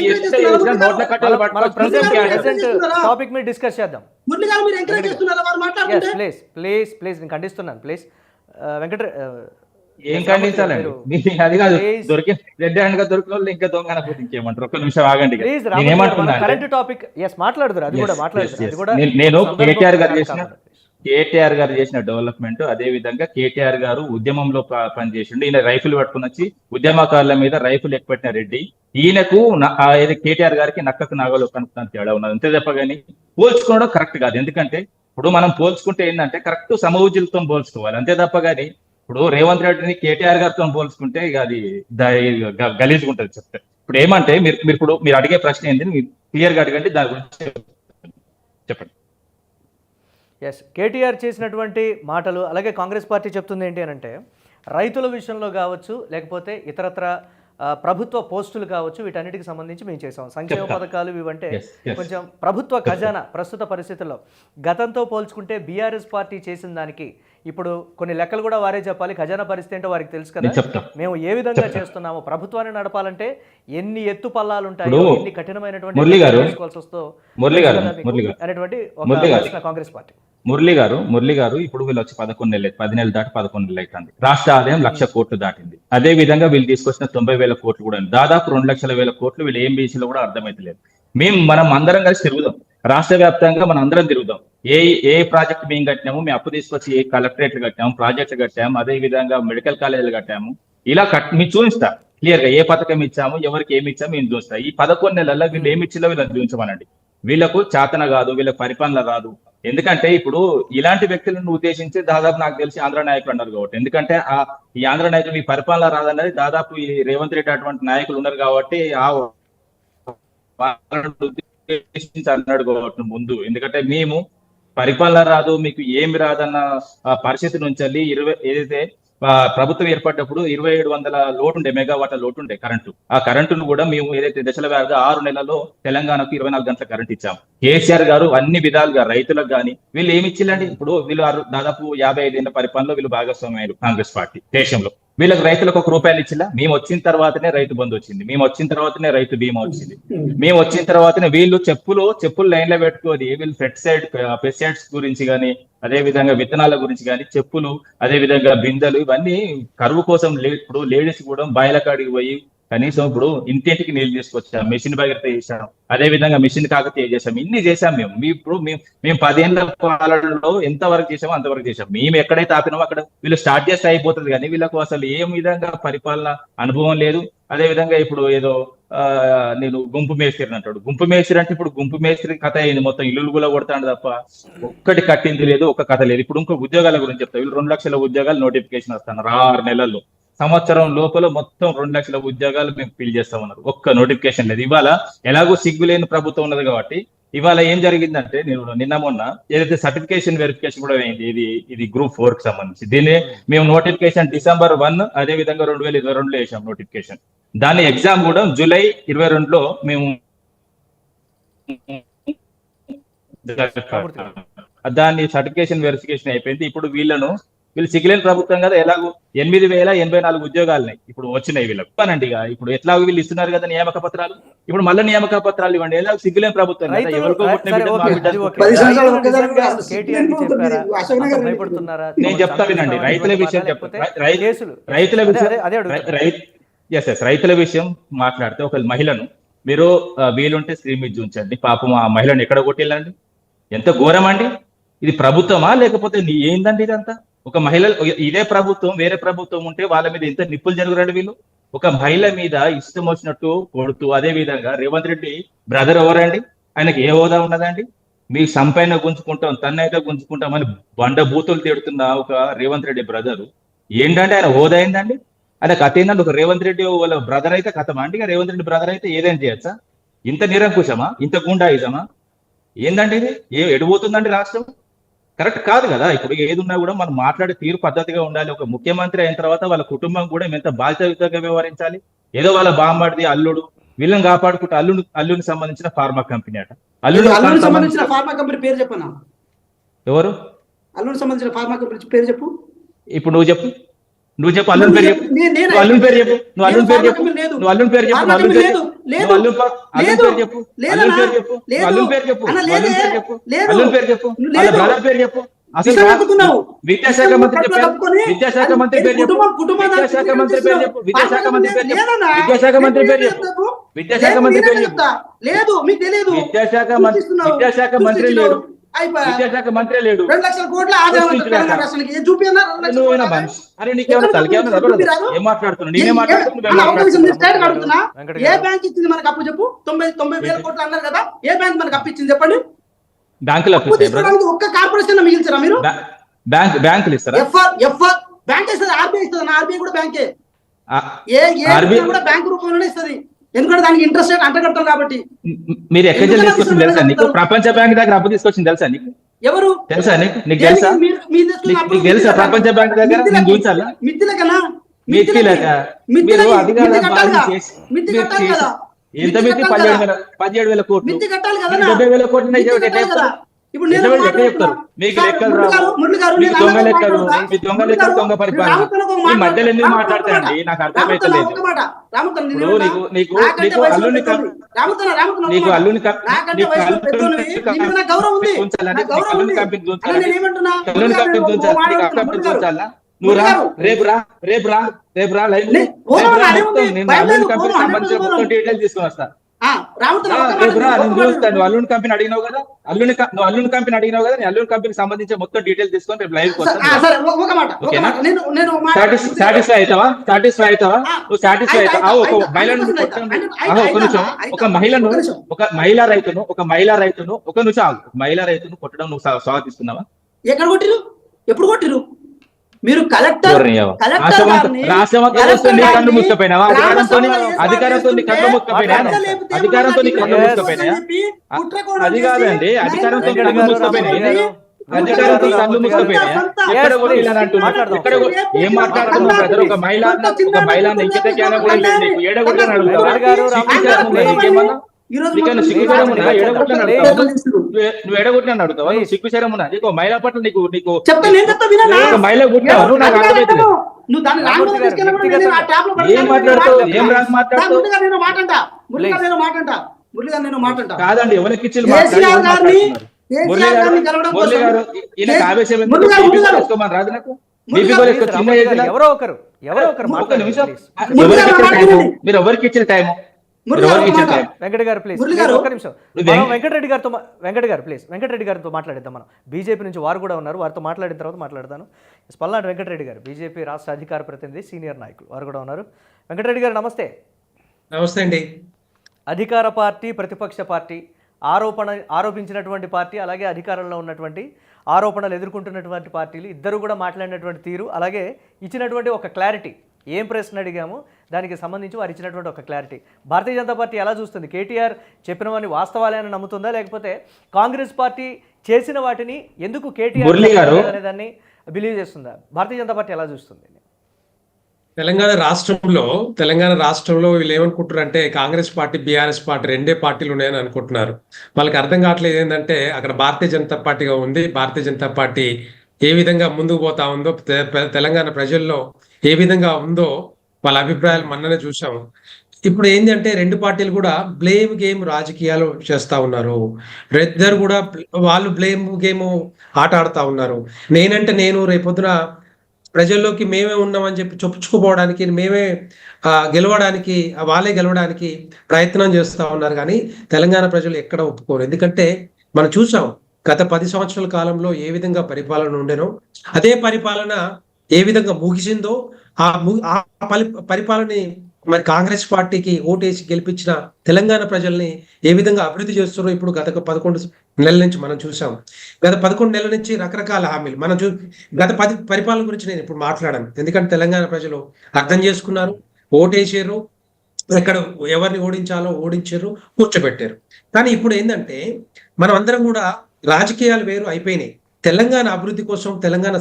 ఎంత చేసినా నోట్ల కట్టలు పట్టుకొచ్చి టాపిక్ మీద డిస్కస్ చేద్దాం. మురళి గారు మీరు ఎంకరేజ్ చేస్తున్నారా వారు మాట్లాడుతుంటే? ప్లీజ్ నేను ఖండిస్తున్నాను. ప్లీజ్ వెంకట ఏం ఖండించాలండి? అది కాదు, దొరికి రెడ్ హ్యాండ్ గా దొరికిన వాళ్ళు ఇంకా దొంగ అనకపోతే ఇంకేమంటారు? ఒక్క నిమిషం ఆగండి. ప్లీజ్ నేనేమంటున్నా అంటే, కరెంట్ టాపిక్ మాట్లాడుదురు, అది కూడా మాట్లాడుదురు, అది కూడా నేను కేటీఆర్ గారు సందర్భం చేసిన డెవలప్మెంట్, అదే విధంగా కేటీఆర్ గారు ఉద్యమంలో పనిచేసిండు. ఈయన రైఫిల్ పట్టుకుని వచ్చి ఉద్యమకారుల మీద రైఫిల్ ఎక్కుపెట్టిన రెడ్డి, ఈయనకు కేటీఆర్ గారికి నక్కకు నాగలు కనుక్కున్న తేడా ఉన్నది. అంతే తప్ప కానీ పోల్చుకోవడం కరెక్ట్ కాదు. ఎందుకంటే ఇప్పుడు మనం పోల్చుకుంటే ఏంటంటే కరెక్ట్ సమవుజులతో పోల్చుకోవాలి. అంతే తప్ప కానీ ఇప్పుడు రేవంత్ రెడ్డిని కేటీఆర్ గారితో పోల్చుకుంటే ఇక అది గలీజ్గా ఉంటుంది చెప్తే. ఇప్పుడు ఏమంటే మీరు అడిగే ప్రశ్న ఏంటి, మీరు క్లియర్ గా అడగండి, దాని గురించి చెప్పండి. ఎస్, కేటీఆర్ చేసినటువంటి మాటలు, అలాగే కాంగ్రెస్ పార్టీ చెప్తుంది ఏంటి అని అంటే రైతుల విషయంలో కావచ్చు, లేకపోతే ఇతరత్ర ప్రభుత్వ పోస్టులు కావచ్చు, వీటన్నిటికి సంబంధించి మేము చేసాం. సంక్షేమ పథకాలు ఇవంటే కొంచెం ప్రభుత్వ ఖజానా ప్రస్తుత పరిస్థితుల్లో గతంతో పోల్చుకుంటే బీఆర్ఎస్ పార్టీ చేసిన దానికి ఇప్పుడు కొన్ని లెక్కలు కూడా వారే చెప్పాలి. ఖజానా పరిస్థితి ఏంటో వారికి తెలుసు కదా. మేము ఏ విధంగా చేస్తున్నామో, ప్రభుత్వాన్ని నడపాలంటే ఎన్ని ఎత్తు పల్లాలు ఉంటాయో, ఎన్ని కఠినమైనటువంటి అనేటువంటి కాంగ్రెస్ పార్టీ. మురళి గారు ఇప్పుడు వీళ్ళు వచ్చి 10 నెలలు దాటి 11 నెలలు అవుతుంది. రాష్ట్ర ఆదాయం 1,00,000 కోట్లు దాటింది. అదే విధంగా వీళ్ళు తీసుకొచ్చిన 90,000 కోట్లు కూడా దాదాపు 2,00,000 కోట్లు వీళ్ళు ఏం బీసీలో కూడా అర్థమైతలేదు. మనం అందరం కలిసి తిరుగుదాం, రాష్ట్ర వ్యాప్తంగా మనం అందరం తిరుగుదాం. ఏ ప్రాజెక్ట్ మేము కట్టినాము, మేము అప్పు తీసుకొచ్చి ఏ కలెక్టరేట్లు కట్టాము, ప్రాజెక్టులు కట్టాము, అదే విధంగా మెడికల్ కాలేజీలు కట్టాము, ఇలా మీరు చూపిస్తా క్లియర్ గా ఏ పథకం ఇచ్చాము, ఎవరికి ఏమి ఇచ్చాము మేము చూస్తా. ఈ 11 నెలల్లో వీళ్ళు ఏమి ఇచ్చిందో వీళ్ళని చూపించమనండి. వీళ్ళకు చేతన కాదు, వీళ్ళకి పరిపాలన రాదు. ఎందుకంటే ఇప్పుడు ఇలాంటి వ్యక్తులను ఉద్దేశించి దాదాపు నాకు తెలిసి ఆంధ్ర నాయకులు అన్నారు కాబట్టి, ఎందుకంటే ఈ ఆంధ్ర నాయకులు మీ పరిపాలన రాదన్నది దాదాపు ఈ రేవంత్ రెడ్డి అటువంటి నాయకులు ఉన్నారు కాబట్టి అన్నాడు కాబట్టి ముందు. ఎందుకంటే మేము పరిపాలన రాదు, మీకు ఏమి రాదన్న పరిస్థితి నుంచి ఏదైతే ప్రభుత్వం ఏర్పడ్డప్పుడు 2700 లోటు ఉండే మెగావాట్ల లోటు ఉండే కరెంటు. ఆ కరెంటును కూడా మేము ఏదైతే దశల వారీగా 6 నెలల్లో తెలంగాణకు 24 గంటల కరెంట్ ఇచ్చాం. కేసీఆర్ గారు అన్ని విధాలుగా రైతులకు కానీ వీళ్ళు ఏమి ఇచ్చిల్లండి? ఇప్పుడు వీళ్ళు దాదాపు 55 ఏళ్ల పరిపాలనలో వీళ్ళు భాగస్వామ్యాలు కాంగ్రెస్ పార్టీ దేశంలో. వీళ్ళకి రైతులకు ₹1 ఇచ్చిలా? మేము వచ్చిన తర్వాతనే రైతు బంధు వచ్చింది, మేము వచ్చిన తర్వాతనే రైతు బీమా వచ్చింది, మేము వచ్చిన తర్వాతనే వీళ్ళు చెప్పులు లైన్ లో పెట్టుకొని వీళ్ళు పెస్టిసైడ్స్ గురించి కానీ అదే విధంగా విత్తనాల గురించి కానీ చెప్పులు, అదే విధంగా బిందెలు, ఇవన్నీ కరువు కోసం ఇప్పుడు లేడీస్ కూడా బాయిల కాడికి పోయి కనీసం ఇప్పుడు ఇంటింటికి నీళ్లు తీసుకొచ్చాం, మిషన్ భగీరథ చేశాం, అదే విధంగా మిషన్ కాకతీయ చేశాం, ఇన్ని చేశాం మేము. మేము 10 ఏళ్ల పాలనలో ఎంత వరకు చేసామో అంతవరకు చేశాం. మేము ఎక్కడైతే ఆపినామో అక్కడ వీళ్ళు స్టార్ట్ చేస్తే అయిపోతుంది, కానీ వీళ్ళకు అసలు ఏ విధంగా పరిపాలన అనుభవం లేదు. అదే విధంగా ఇప్పుడు ఏదో నేను గుంపు మేస్త్రిని అంటాడు. గుంపు మేస్త్రి అంటే ఇప్పుడు గుంపు మేస్త్రి కథ అయింది, మొత్తం ఇల్లు కూడా కొడతాడు తప్ప ఒక్కటి కట్టింది లేదు, ఒక్క కథ లేదు. ఇప్పుడు ఇంకో ఉద్యోగాల గురించి చెప్తా. వీళ్ళు 2 లక్షల ఉద్యోగాలు నోటిఫికేషన్ వస్తున్నారు 6 నెలల్లో. సంవత్సరం లోపల మొత్తం 2 లక్షల ఉద్యోగాలు మేము ఫిల్ చేస్తామన్నారు, ఒక్క నోటిఫికేషన్ లేదు. ఇవాళ ఎలాగో సిగ్గులేని ప్రభుత్వం ఉన్నది కాబట్టి ఇవాళ ఏం జరిగిందంటే, నేను నిన్న మొన్న ఏదైతే సర్టిఫికేషన్ వెరిఫికేషన్ కూడా అయింది, ఇది Group 4 కి సంబంధించి. దీన్ని మేము నోటిఫికేషన్ December 1 అదే విధంగా 2022లో వేసాం నోటిఫికేషన్. దాని ఎగ్జామ్ కూడా July 22లో మేము దాన్ని సర్టిఫికేషన్ వెరిఫికేషన్ అయిపోయింది. ఇప్పుడు వీళ్ళు సిగ్గులేని ప్రభుత్వం కదా, ఎలాగో 8084 ఉద్యోగాలున్నాయి ఇప్పుడు వచ్చినాయి వీళ్ళకి. అనండి ఇప్పుడు ఎట్లాగో వీళ్ళు ఇస్తున్నారు కదా నియామక పత్రాలు, ఇప్పుడు మళ్ళీ నియామక పత్రాలు ఇవ్వండి. ఎలాగో సిగ్గులేని ప్రభుత్వం కదా, ఎవరికో నేను చెప్తా వినండి. రైతుల విషయం రైతుల విషయం మాట్లాడితే, ఒక మహిళను మీరు వీలుంటే స్క్రీన్ మీద చూంచండి. పాపం ఆ మహిళను ఎక్కడ కొట్టిల్లండి? ఎంత ఘోరం అండి! ఇది ప్రభుత్వమా లేకపోతే ఏందండి ఇదంతా? ఒక మహిళ, ఇదే ప్రభుత్వం వేరే ప్రభుత్వం ఉంటే వాళ్ళ మీద ఎంత నిప్పులు జరుగురండి వీళ్ళు. ఒక మహిళ మీద ఇష్టం వచ్చినట్టు కొడుతూ, అదే విధంగా రేవంత్ రెడ్డి బ్రదర్ ఎవరండి? ఆయనకి ఏ హోదా ఉన్నదండి? మీ సంపైన గుంజుకుంటాం, తన్నైతే గుంజుకుంటామని బండ బూతులు తిడుతున్న ఒక రేవంత్ రెడ్డి బ్రదరు ఏంటంటే ఆయన హోదా ఏందండి? ఆయన కథ ఏంటంటే, ఒక రేవంత్ రెడ్డి వాళ్ళ బ్రదర్ అయితే కథమా అండి? రేవంత్ రెడ్డి బ్రదర్ అయితే ఏదైనా చేయొచ్చా? ఇంత నిరంకుశమా? ఇంత గుండాయిజమా? ఏందండి ఇది? ఎడిపోతుందండి రాష్ట్రం? కరెక్ట్ కాదు కదా. ఇప్పుడు ఏది ఉన్నా కూడా మనం మాట్లాడే తీరు పద్ధతిగా ఉండాలి. ఒక ముఖ్యమంత్రి అయిన తర్వాత వాళ్ళ కుటుంబం కూడా ఎంత బాధ్యతగా వ్యవహరించాలి. ఏదో వాళ్ళ బామ్మడిది అల్లుడు వీళ్ళని కాపాడుకుంటే అల్లుని సంబంధించిన ఫార్మా కంపెనీ అట. అల్లుడు సంబంధించిన ఫార్మా కంపెనీ పేరు చెప్పనా? ఎవరు అల్లుడు సంబంధించిన ఫార్మా కంపెనీ పేరు చెప్పు. ఇప్పుడు నువ్వు చెప్పు అల్లుని పేరు చెప్పు. నువ్వు అల్లుని పేరు చెప్పు. నువ్వు అల్లుని పేరు చెప్పు. నువ్వు అల్లుని పేరు చెప్పు. అల్లుని పేరు చెప్పు. అల్లుని పేరు చెప్పు. అల్లుని పేరు చెప్పు. అల్లుని పేరు చెప్పు. అల్లుని పేరు చెప్పు. వాళ్ళ బ్రదర్ పేరు చెప్పు. అసలు విద్యాశాఖ మంత్రి చెప్పు. విద్యాశాఖ మంత్రి పేరు చెప్పు. విద్యాశాఖ మంత్రి పేరు చెప్పు. విద్యాశాఖ మంత్రి పేరు చెప్పు. విద్యాశాఖ మంత్రి పేరు చెప్పు. విద్యాశాఖ మంత్రి పేరు చెప్పు. లేదు మీకు తెలియదు. విద్యాశాఖ మంత్రి లేడు. విద్యాశాఖ మంత్రి లేడు. 2 లక్షల కోట్ల ఆదాయం అరే నీకేమన్నా తలకేమన్నా ఏం మాట్లాడుతున్నావు? నేనే మాట్లాడుతున్నా. ఏ బ్యాంక్ ఇచ్చింది మనకు అప్పు చెప్పు? 90 వేల కోట్లు అన్నారు కదా, ఏ బ్యాంక్ మనకు అప్పు ఇచ్చింది చెప్పండి? బ్యాంకులు ఒక్క కార్పొరేషన్ మిగిల్చారా మీరు? బ్యాంకులు ఇస్తారా? బ్యాంక్ ఇస్తుంది, ఆర్బీఐ ఇస్తుంది. ఆర్బీఐ కూడా బ్యాంకే, కూడా బ్యాంక్ రూపంలోనే ఇస్తుంది. ఎందుకంటే దానికి ఇంట్రెస్ట్ రేట్ అంటగడతాం కాబట్టి. మీరు ఎక్కడి నుంచి తీసుకొచ్చింది తెలుసా నీకు? ప్రపంచ బ్యాంక్ దగ్గర అప్పు తీసుకొచ్చింది తెలుసా నీకు? ఎవరు తెలుసా నీకు? నీకు తెలుసా? నీకు తెలుసా ప్రపంచ బ్యాంక్ దగ్గర? నేను చూసాలా? మిత్తిలకనా? మిత్తిలక మీరు అది ఎంత మిత్తి? 17,000 కోట్లు. 70,000 కోట్లు. ఇప్పుడు చెప్తారు మీకు లెక్కలు రావు, మీకు దొంగ లెక్కలు, మీ దొంగ లెక్కలు, దొంగ పరిపాలన. ఈ మధ్యలో ఎందుకు మాట్లాడతాయండి? నాకు అర్థమైతలేదు. నీకు అల్లుని చూచాలా? నువ్వు రేపు రా లైవ్ కంపెనీ సంబంధించిన మొత్తం డీటెయిల్స్ తీసుకొని వస్తా. నేను చూస్తాను. అల్లుని కంపెనీ అడిగినావు కదా, నువ్వు అల్లుని కంపెనీ అడిగినావు కదా, నేను అల్లుని కంపెనీకి సంబంధించిన మొత్తం డీటెయిల్స్ తీసుకొని రేపు లైవ్ వస్తాను. సాటిస్ఫై అవుతావా? నువ్వు సాటిస్ఫై అవుతావా? ఒక మహిళను మహిళా రైతును కొట్టడం నువ్వు స్వాగతిస్తున్నావా? ఎక్కడ కొట్టిరు? ఎప్పుడు కొట్టిరు? మీరు కలెక్టర్ కళ్ళు మూసుకపోయినావా? అధికారంతో కళ్ళు మూసుకపోయినా? అది కాదండి, అధికారంతో కళ్ళు మూసుకపోయినాయి. వెంకట్ గారు, కళ్ళు రామూర్తి గారు. మూసుకుపోయినాయా? Yes, ఎక్కడ please. కొట్టిల్లని అంటున్నావు? మాట్లాడదాం. ఎక్కడ ఏం మాట్లాడుతున్నావు బ్రదర్? ఒక మహిళ ఇంకిత జ్ఞానం కూడా లేదు నీకు. ఏడగొట్లని వెంకట్ అడుగుతావా? గారు, రామూర్తి గారు, నీకేమన్నా ఈ రోజు నీకన్నా మొత్తం సిగ్గుశరం ఉందా? please. ఏడగొట్లని please. అడుగుతావా? నువ్వు ఏడగొట్లని అడుగుతావా? నువ్వు సిగ్గుశరం ఉందా? నీకు మహిళా పట్ల నీకు నీకు చెప్తా, నేను చెప్తా వినన్నా? ఒక మహిళ పుట్టినావు, నువ్వు నాకు అర్థమైతలేదు. నువ్వు దాన్ని రామూర్తి రాంగ్ గారు, తీసుకెళ్ళినప్పుడు నేను ఆ ట్యాప్ లో పడతాను. ఏం మాట్లాడుతావు? ఏం రాంగ్ దా, మాట్లాడుతావు? మురళి గారు నేను మాటంట, మురళి గారు నేను మాటంట, మురళి గారు నేను మాటంట. కాదండి, ఎవరికి ఇచ్చి కేసీఆర్ గారిని మురళి గారు గెలవడం మురళి కోసం గారు ఈయనకు ఆవేశం ఎందుకు? మురళి గారు, బీపీ మురళి గారు. వేసుకోమని రాదు నాకు? మురళి బీపీ గారు, వేసుకో, చిన్న రామూర్తి ఏజ్ గారు, లో. ఎవరో ఒకరు ఒక్క మాట్లాడండి, నిమిషం. please. మురళి ఎవరికి గారు ఇచ్చిన టైము? మాట్లాడండి. మీరు ఎవరికి ఇచ్చిన టైము? మురళి మీరు గారు ఎవరికి ఇచ్చిన మాట. టైం? వెంకట్ గారు ప్లీజ్, మురళి గారు. ఒక్క నిమిషం. నువ్వేం? మనం వెంకటరెడ్డి గారితో వెంకట్ రెడ్డి గారితో మాట్లాడిద్దాం. మనం బీజేపీ నుంచి వారు కూడా ఉన్నారు, వారితో మాట్లాడిన తర్వాత మాట్లాడతాను. పల్నాడు వెంకటరెడ్డి గారు, బీజేపీ రాష్ట్ర అధికార ప్రతినిధి, సీనియర్ నాయకులు, వారు కూడా ఉన్నారు. వెంకటరెడ్డి గారు నమస్తే. నమస్తే అండి. అధికార పార్టీ, ప్రతిపక్ష పార్టీ, ఆరోపించినటువంటి పార్టీ, అలాగే అధికారంలో ఉన్నటువంటి ఆరోపణలు ఎదుర్కొంటున్నటువంటి పార్టీలు ఇద్దరు కూడా మాట్లాడినటువంటి తీరు, అలాగే ఇచ్చినటువంటి ఒక క్లారిటీ, ఏం ప్రశ్న అడిగాము దానికి సంబంధించి వారు ఇచ్చినటువంటి ఒక క్లారిటీ, భారతీయ జనతా పార్టీ ఎలా చూస్తుంది? కేటీఆర్ చెప్పినవన్నీ వాస్తవాలే అని నమ్ముతుందా, లేకపోతే కాంగ్రెస్ పార్టీ చేసిన వాటిని ఎందుకు కేటీఆర్ మురళి గారు. అనేదాన్ని బిలీవ్ చేస్తుందా? భారతీయ జనతా పార్టీ ఎలా చూస్తుంది? తెలంగాణ రాష్ట్రంలో వీళ్ళు ఏమనుకుంటారు అంటే కాంగ్రెస్ పార్టీ, బీఆర్ఎస్ పార్టీ రెండే పార్టీలు ఉన్నాయని అనుకుంటున్నారు. వాళ్ళకి అర్థం కావట్లేదు ఏంటంటే అక్కడ భారతీయ జనతా పార్టీగా ఉంది. భారతీయ జనతా పార్టీ ఏ విధంగా ముందుకు పోతా ఉందో, తెలంగాణ ప్రజల్లో ఏ విధంగా ఉందో వాళ్ళ అభిప్రాయాలు మొన్ననే చూసాం. ఇప్పుడు ఏంటంటే రెండు పార్టీలు కూడా బ్లేమ్ గేమ్ రాజకీయాలు చేస్తా ఉన్నారు. ఇద్దరు కూడా వాళ్ళు బ్లేమ్ గేమ్ ఆట ఆడుతా ఉన్నారు. నేనంటే నేను రేపొద్దున ప్రజల్లోకి మేమే ఉన్నామని చెప్పి చొప్పించుకుపోవడానికి, మేమే గెలవడానికి, వాళ్ళే గెలవడానికి ప్రయత్నం చేస్తూ ఉన్నారు. కానీ తెలంగాణ ప్రజలు ఎక్కడ ఒప్పుకోరు. ఎందుకంటే మనం చూసాం గత 10 సంవత్సరాల కాలంలో ఏ విధంగా పరిపాలన ఉండేనో, అదే పరిపాలన ఏ విధంగా ముగిసిందో, ఆ పరిపాలనని మరి కాంగ్రెస్ పార్టీకి ఓటేసి గెలిపించిన తెలంగాణ ప్రజల్ని ఏ విధంగా అభివృద్ధి చేస్తున్నారో ఇప్పుడు గత 11 నెలల నుంచి మనం చూసాం. గత 11 నెలల నుంచి రకరకాల హామీలు మనం గత 10 పరిపాలన గురించి నేను ఇప్పుడు మాట్లాడాను. ఎందుకంటే తెలంగాణ ప్రజలు అర్థం చేసుకున్నారు, ఓటేసారు, ఎక్కడ ఎవరిని ఓడించాలో ఓడించారు, కూర్చోబెట్టారు. కానీ ఇప్పుడు ఏంటంటే మనం అందరం కూడా రాజకీయాలు వేరు అయిపోయినాయి. తెలంగాణ అభివృద్ధి కోసం, తెలంగాణ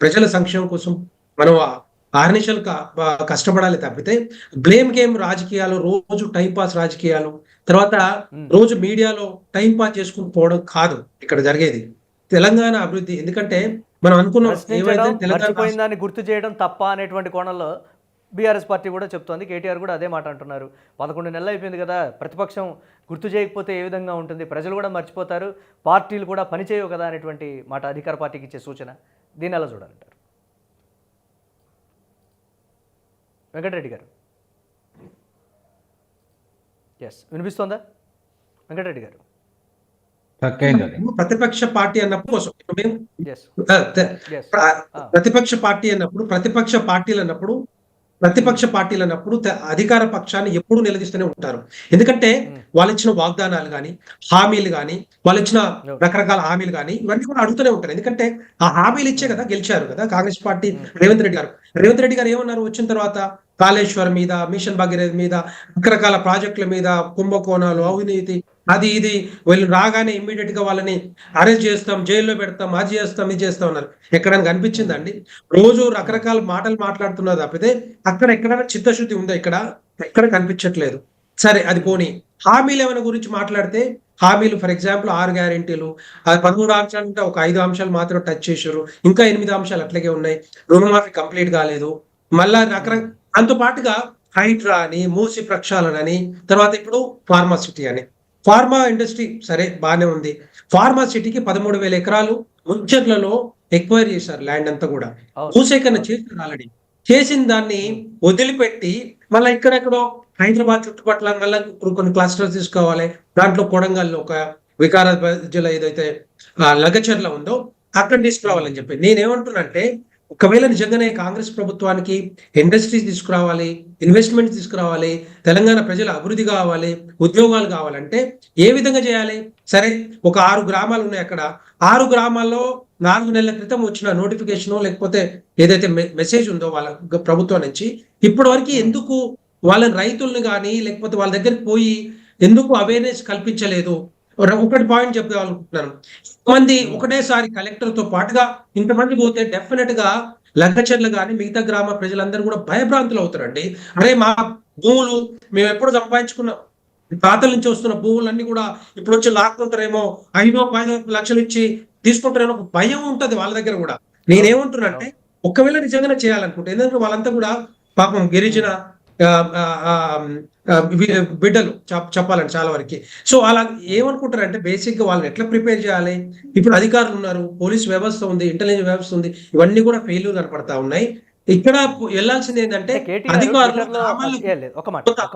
ప్రజల సంక్షేమం కోసం మనం ఆర్నిషల్ కష్టపడాలి తప్పితే బ్లేమ్ గేమ్ రాజకీయాలు, రోజు టైంపాస్ రాజకీయాలు, తర్వాత రోజు మీడియాలో టైంపాస్ చేసుకుని పోవడం కాదు ఇక్కడ జరిగేది. తెలంగాణ అభివృద్ధి, ఎందుకంటే మనం అనుకున్నాం ఏవైతే మర్చిపోయిన దాన్ని గుర్తు చేయడం తప్ప అనేటువంటి కోణంలో బీఆర్ఎస్ పార్టీ కూడా చెప్తోంది. కేటీఆర్ కూడా అదే మాట అంటున్నారు. 11 నెలలు అయిపోయింది కదా, ప్రతిపక్షం గుర్తు చేయకపోతే ఏ విధంగా ఉంటుంది, ప్రజలు కూడా మర్చిపోతారు, పార్టీలు కూడా పనిచేయవు కదా అనేటువంటి మాట అధికార పార్టీకి ఇచ్చే సూచన. దీన్ని ఎలా చూడాలంటారు? వెంకటరెడ్డి గారు, ఎస్, వినిపిస్తోందా వెంకటరెడ్డి గారు? ప్రతిపక్ష పార్టీ అన్నప్పుడు కోసం Yes. ప్రతిపక్ష పార్టీ అన్నప్పుడు ప్రతిపక్ష పార్టీలు అన్నప్పుడు అధికార పక్షాన్ని ఎప్పుడు నిలదీస్తూనే ఉంటారు. ఎందుకంటే వాళ్ళు ఇచ్చిన వాగ్దానాలు కానీ, హామీలు కానీ, వాళ్ళు ఇచ్చిన రకరకాల హామీలు కానీ ఇవన్నీ కూడా అడుగుతూనే ఉంటారు. ఎందుకంటే ఆ హామీలు ఇచ్చే కదా గెలిచారు కదా కాంగ్రెస్ పార్టీ. రేవంత్ రెడ్డి గారు ఏమన్నారు వచ్చిన తర్వాత? కాళేశ్వరం మీద, మిషన్ భగీరథ మీద, రకరకాల ప్రాజెక్టుల మీద, కుంభకోణాలు, అవినీతి, అది ఇది, వీళ్ళు రాగానే ఇమ్మీడియట్ గా వాళ్ళని అరెస్ట్ చేస్తాం, జైల్లో పెడతాం, అది చేస్తాం, ఇది చేస్తాం అన్నారు. ఎక్కడైనా కనిపించిందండి? రోజు రకరకాల మాటలు మాట్లాడుతున్నారు తప్పితే అక్కడ ఎక్కడైనా చిత్తశుద్ధి ఉందా? ఎక్కడ కనిపించట్లేదు. సరే, అది పోనీ. హామీలు ఏమైనా గురించి మాట్లాడితే, హామీలు ఫర్ ఎగ్జాంపుల్ 6 గ్యారెంటీలు, అది 13 అంశాలు అంటే ఒక 5 అంశాలు మాత్రం టచ్ చేశారు, ఇంకా 8 అంశాలు అట్లాగే ఉన్నాయి. రుణమాఫీ కంప్లీట్ కాలేదు. మళ్ళా దాంతో పాటుగా హైడ్రా అని, మూసి ప్రక్షాళన అని, తర్వాత ఇప్పుడు ఫార్మాసిటీ అని. ఫార్మా ఇండస్ట్రీ సరే బాగానే ఉంది. ఫార్మా సిటీకి 13,000 ఎకరాలు ముంచర్లలో ఎక్వైర్ చేశారు, ల్యాండ్ అంతా కూడా భూసేకరణ చేశారు. ఆల్రెడీ చేసిన దాన్ని వదిలిపెట్టి మళ్ళీ ఇక్కడెక్కడో హైదరాబాద్ చుట్టుపక్కల మళ్ళీ కొన్ని క్లస్టర్స్ తీసుకోవాలి. దాంట్లో కొడంగల్లో ఒక వికారాబాద్ జిల్లా ఏదైతే లగచర్ల ఉందో అక్కడ తీసుకురావాలని చెప్పి నేనేమంటున్నానంటే, ఒకవేళ నిజంగానే కాంగ్రెస్ ప్రభుత్వానికి ఇండస్ట్రీస్ తీసుకురావాలి, ఇన్వెస్ట్మెంట్ తీసుకురావాలి, తెలంగాణ ప్రజల అభివృద్ధి కావాలి, ఉద్యోగాలు కావాలంటే ఏ విధంగా చేయాలి? సరే, ఒక 6 గ్రామాలు ఉన్నాయి. అక్కడ 6 గ్రామాల్లో 4 నెలల క్రితం వచ్చిన నోటిఫికేషన్ లేకపోతే ఏదైతే మెసేజ్ ఉందో వాళ్ళ ప్రభుత్వం నుంచి ఇప్పటి వరకు ఎందుకు వాళ్ళని రైతుల్ని కానీ లేకపోతే వాళ్ళ దగ్గరికి పోయి ఎందుకు అవేర్నెస్ కల్పించలేదు? ఒకటి పాయింట్ చెప్దామనుకుంటున్నాను. మంది ఒకటేసారి కలెక్టర్ తో పాటుగా ఇంతమంది పోతే డెఫినెట్ గా లగ్గచర్లు కానీ మిగతా గ్రామ ప్రజలందరూ కూడా భయభ్రాంతులు అవుతారండి. అరే మా భూములు మేము ఎప్పుడు సంపాదించుకున్నాం, తాతల నుంచి వస్తున్న భూములన్నీ కూడా ఇప్పుడు వచ్చి లాక్కుంటారేమో, 5-10 లక్షలు ఇచ్చి తీసుకుంటారేమో ఒక భయం ఉంటది వాళ్ళ దగ్గర కూడా. నేనేమంటున్నానంటే ఒకవేళ నిజంగానే చేయాలనుకుంటే, ఎందుకంటే వాళ్ళంతా కూడా పాపం గిరిజన బిడ్డలు చెప్పాలంటే చాలా వరకు. సో అలా ఏమనుకుంటారంటే బేసిక్ గా వాళ్ళని ఎట్లా ప్రిపేర్ చేయాలి, ఇప్పుడు అధికారులు ఉన్నారు, పోలీస్ వ్యవస్థ ఉంది, ఇంటెలిజెన్స్ వ్యవస్థ ఉంది, ఇవన్నీ కూడా ఫెయిల్యూర్ కనపడతా ఉన్నాయి. ఇక్కడ వెళ్లాల్సింది ఏంటంటే అధికారులు ఒక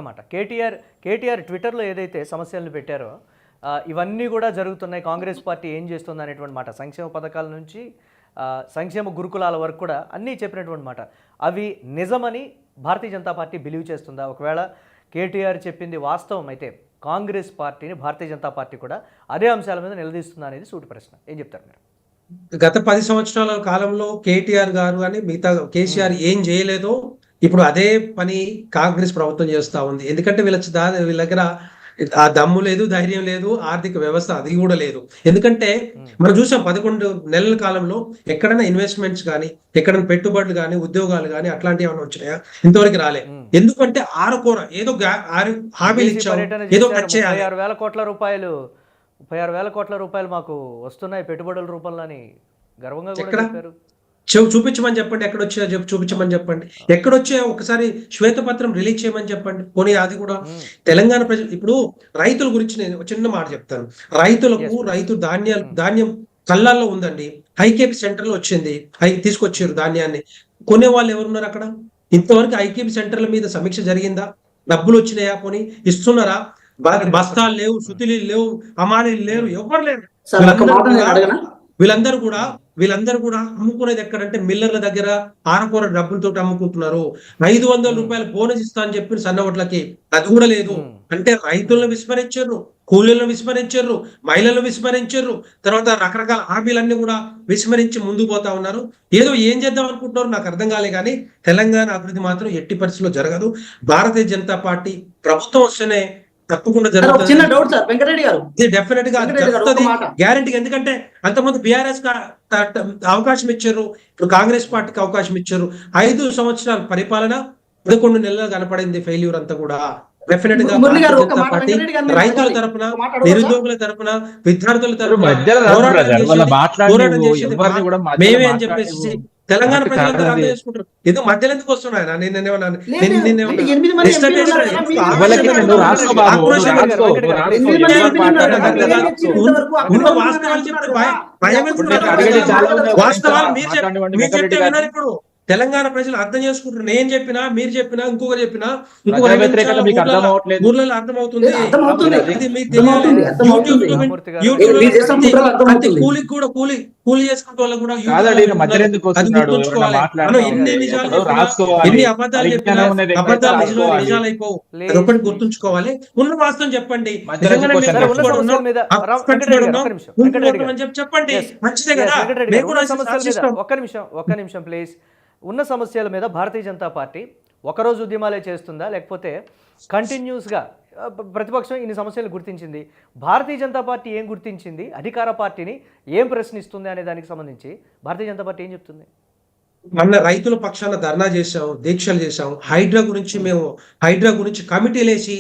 మాట కేటీఆర్ ట్విట్టర్లో ఏదైతే సమస్యలను పెట్టారో ఇవన్నీ కూడా జరుగుతున్నాయి, కాంగ్రెస్ పార్టీ ఏం చేస్తుంది అనేటువంటి మాట, సంక్షేమ పథకాల నుంచి సంక్షేమ గురుకులాల వరకు కూడా అన్నీ చెప్పినటువంటి మాట, అవి నిజమని భారతీయ జనతా పార్టీ బిలీవ్ చేస్తుందా? ఒకవేళ కేటీఆర్ చెప్పింది వాస్తవం అయితే కాంగ్రెస్ పార్టీని భారతీయ జనతా పార్టీ కూడా అదే అంశాల మీద నిలదీస్తుందా అనేది సూటి ప్రశ్న. ఏం చెప్తారు మీరు? గత 10 సంవత్సరాల కాలంలో కేటీఆర్ గారు అని మిగతా కేసీఆర్ ఏం చేయలేదో ఇప్పుడు అదే పని కాంగ్రెస్ ప్రభుత్వం చేస్తా ఉంది. ఎందుకంటే వీళ్ళ దగ్గర ఆ దమ్ము లేదు, ధైర్యం లేదు, ఆర్థిక వ్యవస్థ అది కూడా లేదు. ఎందుకంటే మనం చూసాం 11 నెలల కాలంలో ఎక్కడైనా ఇన్వెస్ట్మెంట్స్ కానీ, ఎక్కడైనా పెట్టుబడులు కానీ, ఉద్యోగాలు కానీ అట్లాంటివి ఏమైనా వచ్చినాయా? ఇంతవరకు రాలే. ఎందుకంటే ఆరకోర ఏదో హామీలు ఇచ్చాం, ఏదో టచ్ చేయాలి. 36,000 కోట్ల రూపాయలు మాకు వస్తున్నాయి పెట్టుబడుల రూపంలో అని గర్వంగా కూడా చెప్పారు. చూపించమని చెప్పండి, ఎక్కడొచ్చా చూపించమని చెప్పండి, ఎక్కడొచ్చా ఒకసారి శ్వేతపత్రం రిలీజ్ చేయమని చెప్పండి. పోనీ అది కూడా తెలంగాణ ప్రజలు. ఇప్పుడు రైతుల గురించి నేను చిన్న మాట చెప్తాను. రైతు ధాన్యం కళ్ళల్లో ఉందండి, ఐకేపీ సెంటర్ లో వచ్చింది, తీసుకొచ్చారు ధాన్యాన్ని. కొనే వాళ్ళు ఎవరున్నారు అక్కడ? ఇంతవరకు ఐకేపీ సెంటర్ల మీద సమీక్ష జరిగిందా? డబ్బులు వచ్చినాయా? పోనీ ఇస్తున్నారా? బస్తాలు లేవు, శుతిలు లేవు, అమాలీలు లేరు, ఎవరు లేరు. వీళ్ళందరూ కూడా అమ్ముకునేది ఎక్కడంటే మిల్లర్ల దగ్గర ఆరకూర డబ్బులతో అమ్ముకుంటున్నారు. 500 రూపాయలు బోనస్ ఇస్తా అని చెప్పి సన్నవట్లకి అది కూడా లేదు. అంటే రైతులను విస్మరించారు, కూలీలను విస్మరించారు, మహిళలను విస్మరించారు, తర్వాత రకరకాల హామీలన్నీ కూడా విస్మరించి ముందుకు పోతా ఉన్నారు. ఏదో ఏం చేద్దాం అనుకుంటున్నారు నాకు అర్థం కాలే. కానీ తెలంగాణ అభివృద్ధి మాత్రం ఎట్టి పరిస్థితుల్లో జరగదు. భారతీయ జనతా పార్టీ ప్రభుత్వం వస్తేనే తప్పకుండా జరుగుతుంది, డెఫినెట్ గా జరుగుతుంది, గ్యారంటీ. ఎందుకంటే అంతకుముందు బీఆర్ఎస్ అవకాశం ఇచ్చారు, ఇప్పుడు కాంగ్రెస్ పార్టీకి అవకాశం ఇచ్చారు. 5 సంవత్సరాల పరిపాలన 11 నెలలు కనపడింది ఫెయిల్యూర్ అంతా కూడా. డెఫినెట్ గా పార్టీ రైతుల తరపున, నిరుద్యోగుల తరపున, విద్యార్థుల తరపున పోరాటం చేసేది మేమే అని చెప్పేసి తెలంగాణ ప్రజలందరూ అర్థం చేసుకుంటారు. ఏదో మధ్యలో ఎందుకు వస్తున్నాయి? వాస్తవాలు మీరు చెప్తే వినాలి. ఇప్పుడు తెలంగాణ ప్రజలు అర్థం చేసుకుంటారు. నేను చెప్పినా, మీరు చెప్పినా, ఇంకొకరు చెప్పినా, ఊర్లలో అర్థమవుతుంది. కూలికి కూడా కూలి చేసుకుంటే వాళ్ళకు కూడా ఎన్ని అబద్ధాలు చెప్పినా అబద్ధాలు నిజాలైపోవు. అదొకటి గుర్తుంచుకోవాలి. ఉన్న వాస్తవం చెప్పండి, చెప్పండి, మంచిదే కదా. ఒక్క నిమిషం ప్లీజ్. ఉన్న సమస్యల మీద భారతీయ జనతా పార్టీ ఒకరోజు ఉద్యమాలే చేస్తుందా, లేకపోతే కంటిన్యూస్గా ప్రతిపక్షం ఇన్ని సమస్యలు గుర్తించింది, భారతీయ జనతా పార్టీ ఏం గుర్తించింది, అధికార పార్టీని ఏం ప్రశ్నిస్తుంది అనే దానికి సంబంధించి భారతీయ జనతా పార్టీ ఏం చెప్తుంది? మొన్న రైతుల పక్షాన ధర్నా చేశాం, దీక్షలు చేశాం. హైడ్రా గురించి కమిటీలు వేసి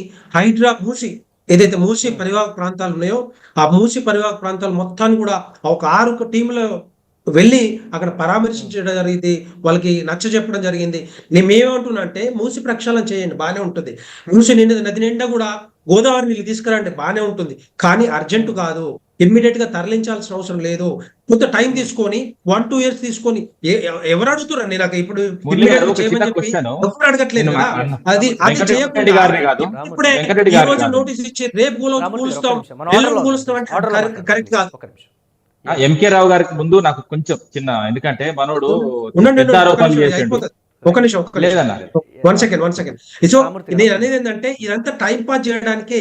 మూసి ఏదైతే మూసి పరివాహక ప్రాంతాలు ఉన్నాయో ఆ మూసి పరివాహక ప్రాంతాలు మొత్తాన్ని కూడా ఒక 6 టీంలో వెళ్ళి అక్కడ పరామర్శించడం జరిగింది, వాళ్ళకి నచ్చ చెప్పడం జరిగింది. నేనేమంటున్నా అంటే మూసి ప్రక్షాళన చేయండి, బాగానే ఉంటుంది. మూసి నది నిండా కూడా గోదావరి నీళ్ళు తీసుకురండి, బాగానే ఉంటుంది. కానీ అర్జెంటు కాదు, ఇమ్మీడియట్ గా తరలించాల్సిన అవసరం లేదు. కొంత టైం తీసుకొని 1-2 ఇయర్స్ తీసుకొని ఎవరు అడుగుతున్నారు? నాకు ఇప్పుడు ఎప్పుడు అడగట్లేదు కదా. అది ఇప్పుడే ఈ రోజు నోటీస్ ఇచ్చి రేపు కూలుస్తాం కరెక్ట్ కాదు. ఎంకే రావు గారికి ముందు నాకు కొంచెం చిన్న, ఎందుకంటే మనోడు ఒక నిమిషం వన్ సెకండ్. సో నేను అనేది ఏంటంటే ఇదంతా టైం పాస్ చేయడానికి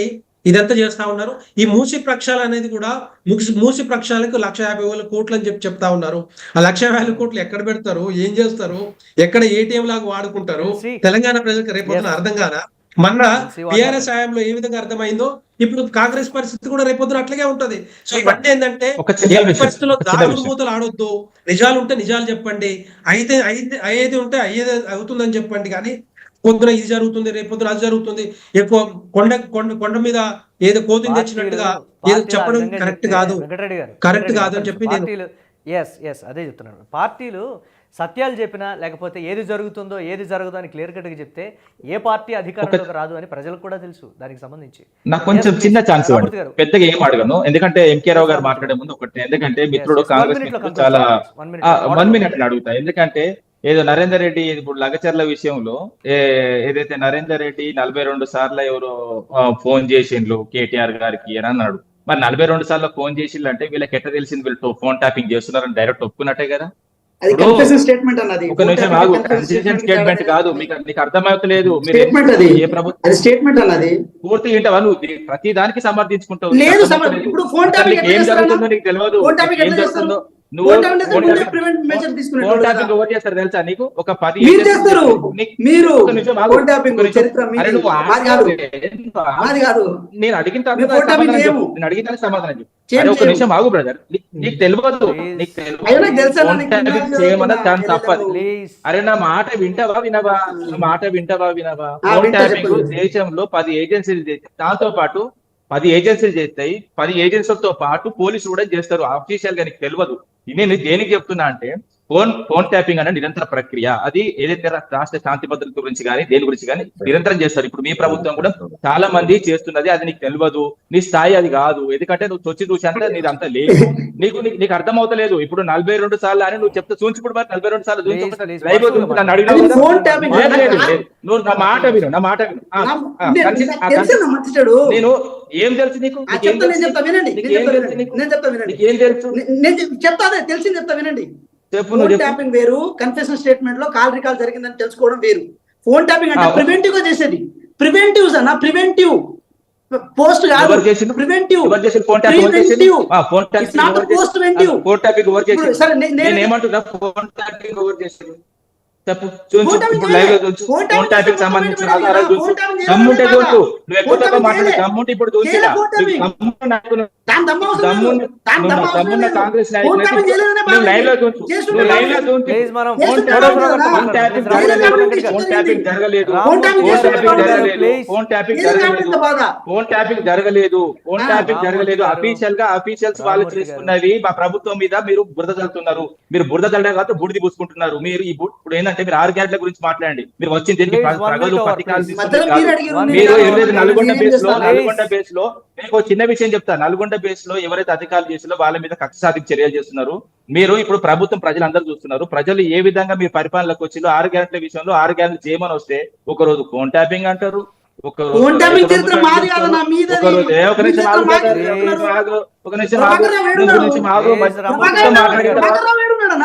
ఇదంతా చేస్తా ఉన్నారు. ఈ మూసి ప్రక్షాళన అనేది కూడా మూసి ప్రక్షాళనకు 150,000 కోట్లు అని చెప్తా ఉన్నారు. ఆ 150,000 కోట్లు ఎక్కడ పెడతారు, ఏం చేస్తారు, ఎక్కడ ఏటీఎం లాగా వాడుకుంటారు తెలంగాణ ప్రజలకు రేపు అర్థం కాదా? మన See what టిఆర్ఎస్ హయాంలో ఏ విధంగా అర్థమైందో ఇప్పుడు కాంగ్రెస్ పరిస్థితి కూడా రేపొద్దున అట్లాగే ఉంటది. సో ఇవన్నీ ఏంటంటే ఒక చిన్న ఎట్టి విషయం, పరిస్థితుల్లో ఒక చిన్న దాగుడు విషయం. మూతలు ఆడొద్దు. నిజాలు ఉంటే నిజాలు చెప్పండి, అయ్యేది ఉంటే అయ్యేది అవుతుందని చెప్పండి. కానీ పొద్దున ఇది జరుగుతుంది, రేపొద్దున అది జరుగుతుంది, ఎక్కువ కొండ మీద ఏదో కోతిని తెచ్చినట్టుగా ఏదో చెప్పడం కరెక్ట్ కాదు, కరెక్ట్ కాదు అని చెప్పి నేను పార్టీలు ఎస్ అదే చెప్తున్నాను. పార్టీలు సత్యాలు చెప్పినా లేకపోతే ఏది జరుగుతుందో ఏది జరగదో అని క్లియర్ కట్గా చెప్తే ఏ పార్టీ అధికారంలోకి రాదు అని ప్రజలకు కూడా తెలుసు. దానికి సంబంధించి నాకు కొంచెం చిన్న ఛాన్స్ ఇవ్వండి, రామూర్తి గారు. పెద్దగా ఏం అడగను. ఎందుకంటే ఎంకే రావు గారు మాట్లాడే ముందు ఒకటి, ఎందుకంటే మిత్రుడు కాంగ్రెస్ మిత్రుడు చాలా 1 minute అని అడుగుతా. ఎందుకంటే ఏదో నరేందర్ రెడ్డి ఇప్పుడు లగచర్ల విషయంలో ఏదైతే నరేందర్ రెడ్డి 42 సార్లు ఎవరో ఫోన్ చేసిండ్రు కేటీఆర్ గారికి అని అన్నాడు. మరి 42 సార్లు ఫోన్ చేసిండ్రు అంటే వీళ్ళకి ఎట్లా తెలిసింది వీళ్ళు ఫోన్ ట్యాపింగ్ చేస్తున్నారని డైరెక్ట్ ఒప్పుకున్నట్టే కదా. అది కన్ఫెషన్ స్టేట్మెంట్ అన్నది. ఒక నిమిషం ఆగు, కన్ఫెషన్ స్టేట్మెంట్ కాదు, మీకు అర్థమవుతలేదు. స్టేట్మెంట్ అది, ఏ ప్రభుత్వం అది స్టేట్మెంట్ అన్నది. పూర్తి వింటావా నువ్వు? ప్రతి దానికి సమర్థించుకుంటావు. లేదు ఇప్పుడు ఫోన్ టాపిక్ ఏం జరుగుతుందో నీకు తెలియదు, ఫోన్ టాపిక్ ఏం ఎట్లా జరుగుతుందో చేస్తారు? నువ్వు ఫోన్ టాపిక్ ముందే ప్రివెంట్ మెజర్ తీసుకునేటోళ్ళు ఫోన్ కదా. ట్యాపింగ్ ఎవరు చేస్తారు తెలుసా నీకు? ఒక 10 మీరు చేస్తారు, మీరు ఒక నిమిషం ఆగు, ఫోన్ టాపిక్ ఒక నిమిషం. చరిత్ర అరే మీది, నువ్వు మాది కాదు, మాది కాదు. నేను అడిగిన తర్వాత మేము ఫోన్ టాపిక్ సమాధానం చేయము. చెప్పు. నేను అడిగిన సమాధానం చెప్పు. చేయం, అరే ఒక చేయం. నిమిషం ఆగు బ్రదర్, నీకు తెలియదు, నీకు అయ్యో నాకు తెలుసా, ఫోన్ నాకు ట్యాపింగ్ తెలియదు. చేయమన్నా దాని తప్పదు. ప్లీజ్ అరే నా మాట వింటావా వినవా? నా మాట వింటావా వినవా? ఫోన్ వింటా, ట్యాపింగ్ చెప్పండి. దేశంలో 10 ఏజెన్సీలు చేస్తాయి. దాంతో పాటు 10 ఏజెన్సీలు చేస్తాయి. 10 ఏజెన్సీలతో పాటు పోలీసులు కూడా చేస్తారు. అఫీషియల్ గా నీకు తెలియదు. నేను దేనికి చెప్తున్నా అంటే ఫోన్ ట్యాపింగ్ అనే నిరంతర ప్రక్రియ. అది ఏదైతే రాష్ట్ర శాంతి భద్రత గురించి కానీ దేని గురించి కానీ నిరంతరం చేస్తారు. ఇప్పుడు మీ ప్రభుత్వం కూడా చాలా మంది చేస్తున్నది, అది నీకు తెలియదు. నీ స్థాయి అది కాదు. ఎందుకంటే నువ్వు చూసి అంటే నీది అంతా లేదు. నీకు అర్థం అవుతలేదు. ఇప్పుడు 42 సార్లు అని నువ్వు చెప్తే చూపించుకుంటు మరి 42 సార్లు నన్ను అడిగినా అది ఫోన్ టాపిక్ నువ్వు నా మాట విను, నా మాట విను. నేను ఏం తెలుసు నీకు? నేను చెప్తా వినండి, ఏం తెలుసు? చెప్తా తెలిసింది చెప్తా వినండి. చెప్పు, ఫోన్ ట్యాపింగ్ వేరు, కన్ఫెషన్ స్టేట్మెంట్ లో కాల్ రికాల్ జరిగిందని తెలుసుకోవడం వేరు. ఫోన్ ట్యాపింగ్ అంటే ప్రివెంటివ్ గా చేసేది. ప్రివెంటివ్ అన్న, ప్రివెంటివ్ పోస్ట్ కాదు, ప్రివెంటివ్ పోస్ట్ వెంటివ్. సరే నేను ఏమంటున్నా, ఫోన్ ట్యాపింగ్ ఎవరు చేశారు చెప్పు, ఫోన్ ట్యాపింగ్ సంబంధించిన ఆధారాలు చూసు. దమ్ముంటే చూసు, నువ్వు ఎక్కువ మాట్లాడే దమ్ముంటే ఇప్పుడు చూసినా దమ్మున్న కాంగ్రెస్ నాయకులు లైవ్ లో చూసు, నువ్వు లైవ్ లో చూసి ఫోన్ ట్యాపింగ్ జరగలేదు, ఫోన్ ట్యాపింగ్ జరగలేదు. అఫీషియల్స్ వాళ్ళు చేసుకున్నది మా ప్రభుత్వం మీద మీరు బురద చల్లుతున్నారు. మీరు బురద చల్లడం కాదు, బూడిది పూసుకుంటున్నారు. మీరు ఇప్పుడు ఏంటంటే మీరు 6 గంటల గురించి మాట్లాడండి. మీరు వచ్చింది ప్రజలు పథకాలు మీరు నల్గొండ బేస్ లో మీకు చిన్న విషయం చెప్తా. నల్గొండ బేస్ లో ఎవరైతే అధికారులు చేసిలో వాళ్ళ మీద కక్ష సాధింపు చర్యలు చేస్తున్నారు. మీరు ఇప్పుడు ప్రభుత్వం ప్రజలందరూ చూస్తున్నారు. ప్రజలు ఏ విధంగా మీ పరిపాలనకు వచ్చిందో 6 గంటల విషయంలో 6 గంటలు చేయమని వస్తే ఒక రోజు ఫోన్ ట్యాపింగ్ అంటారు, ఒక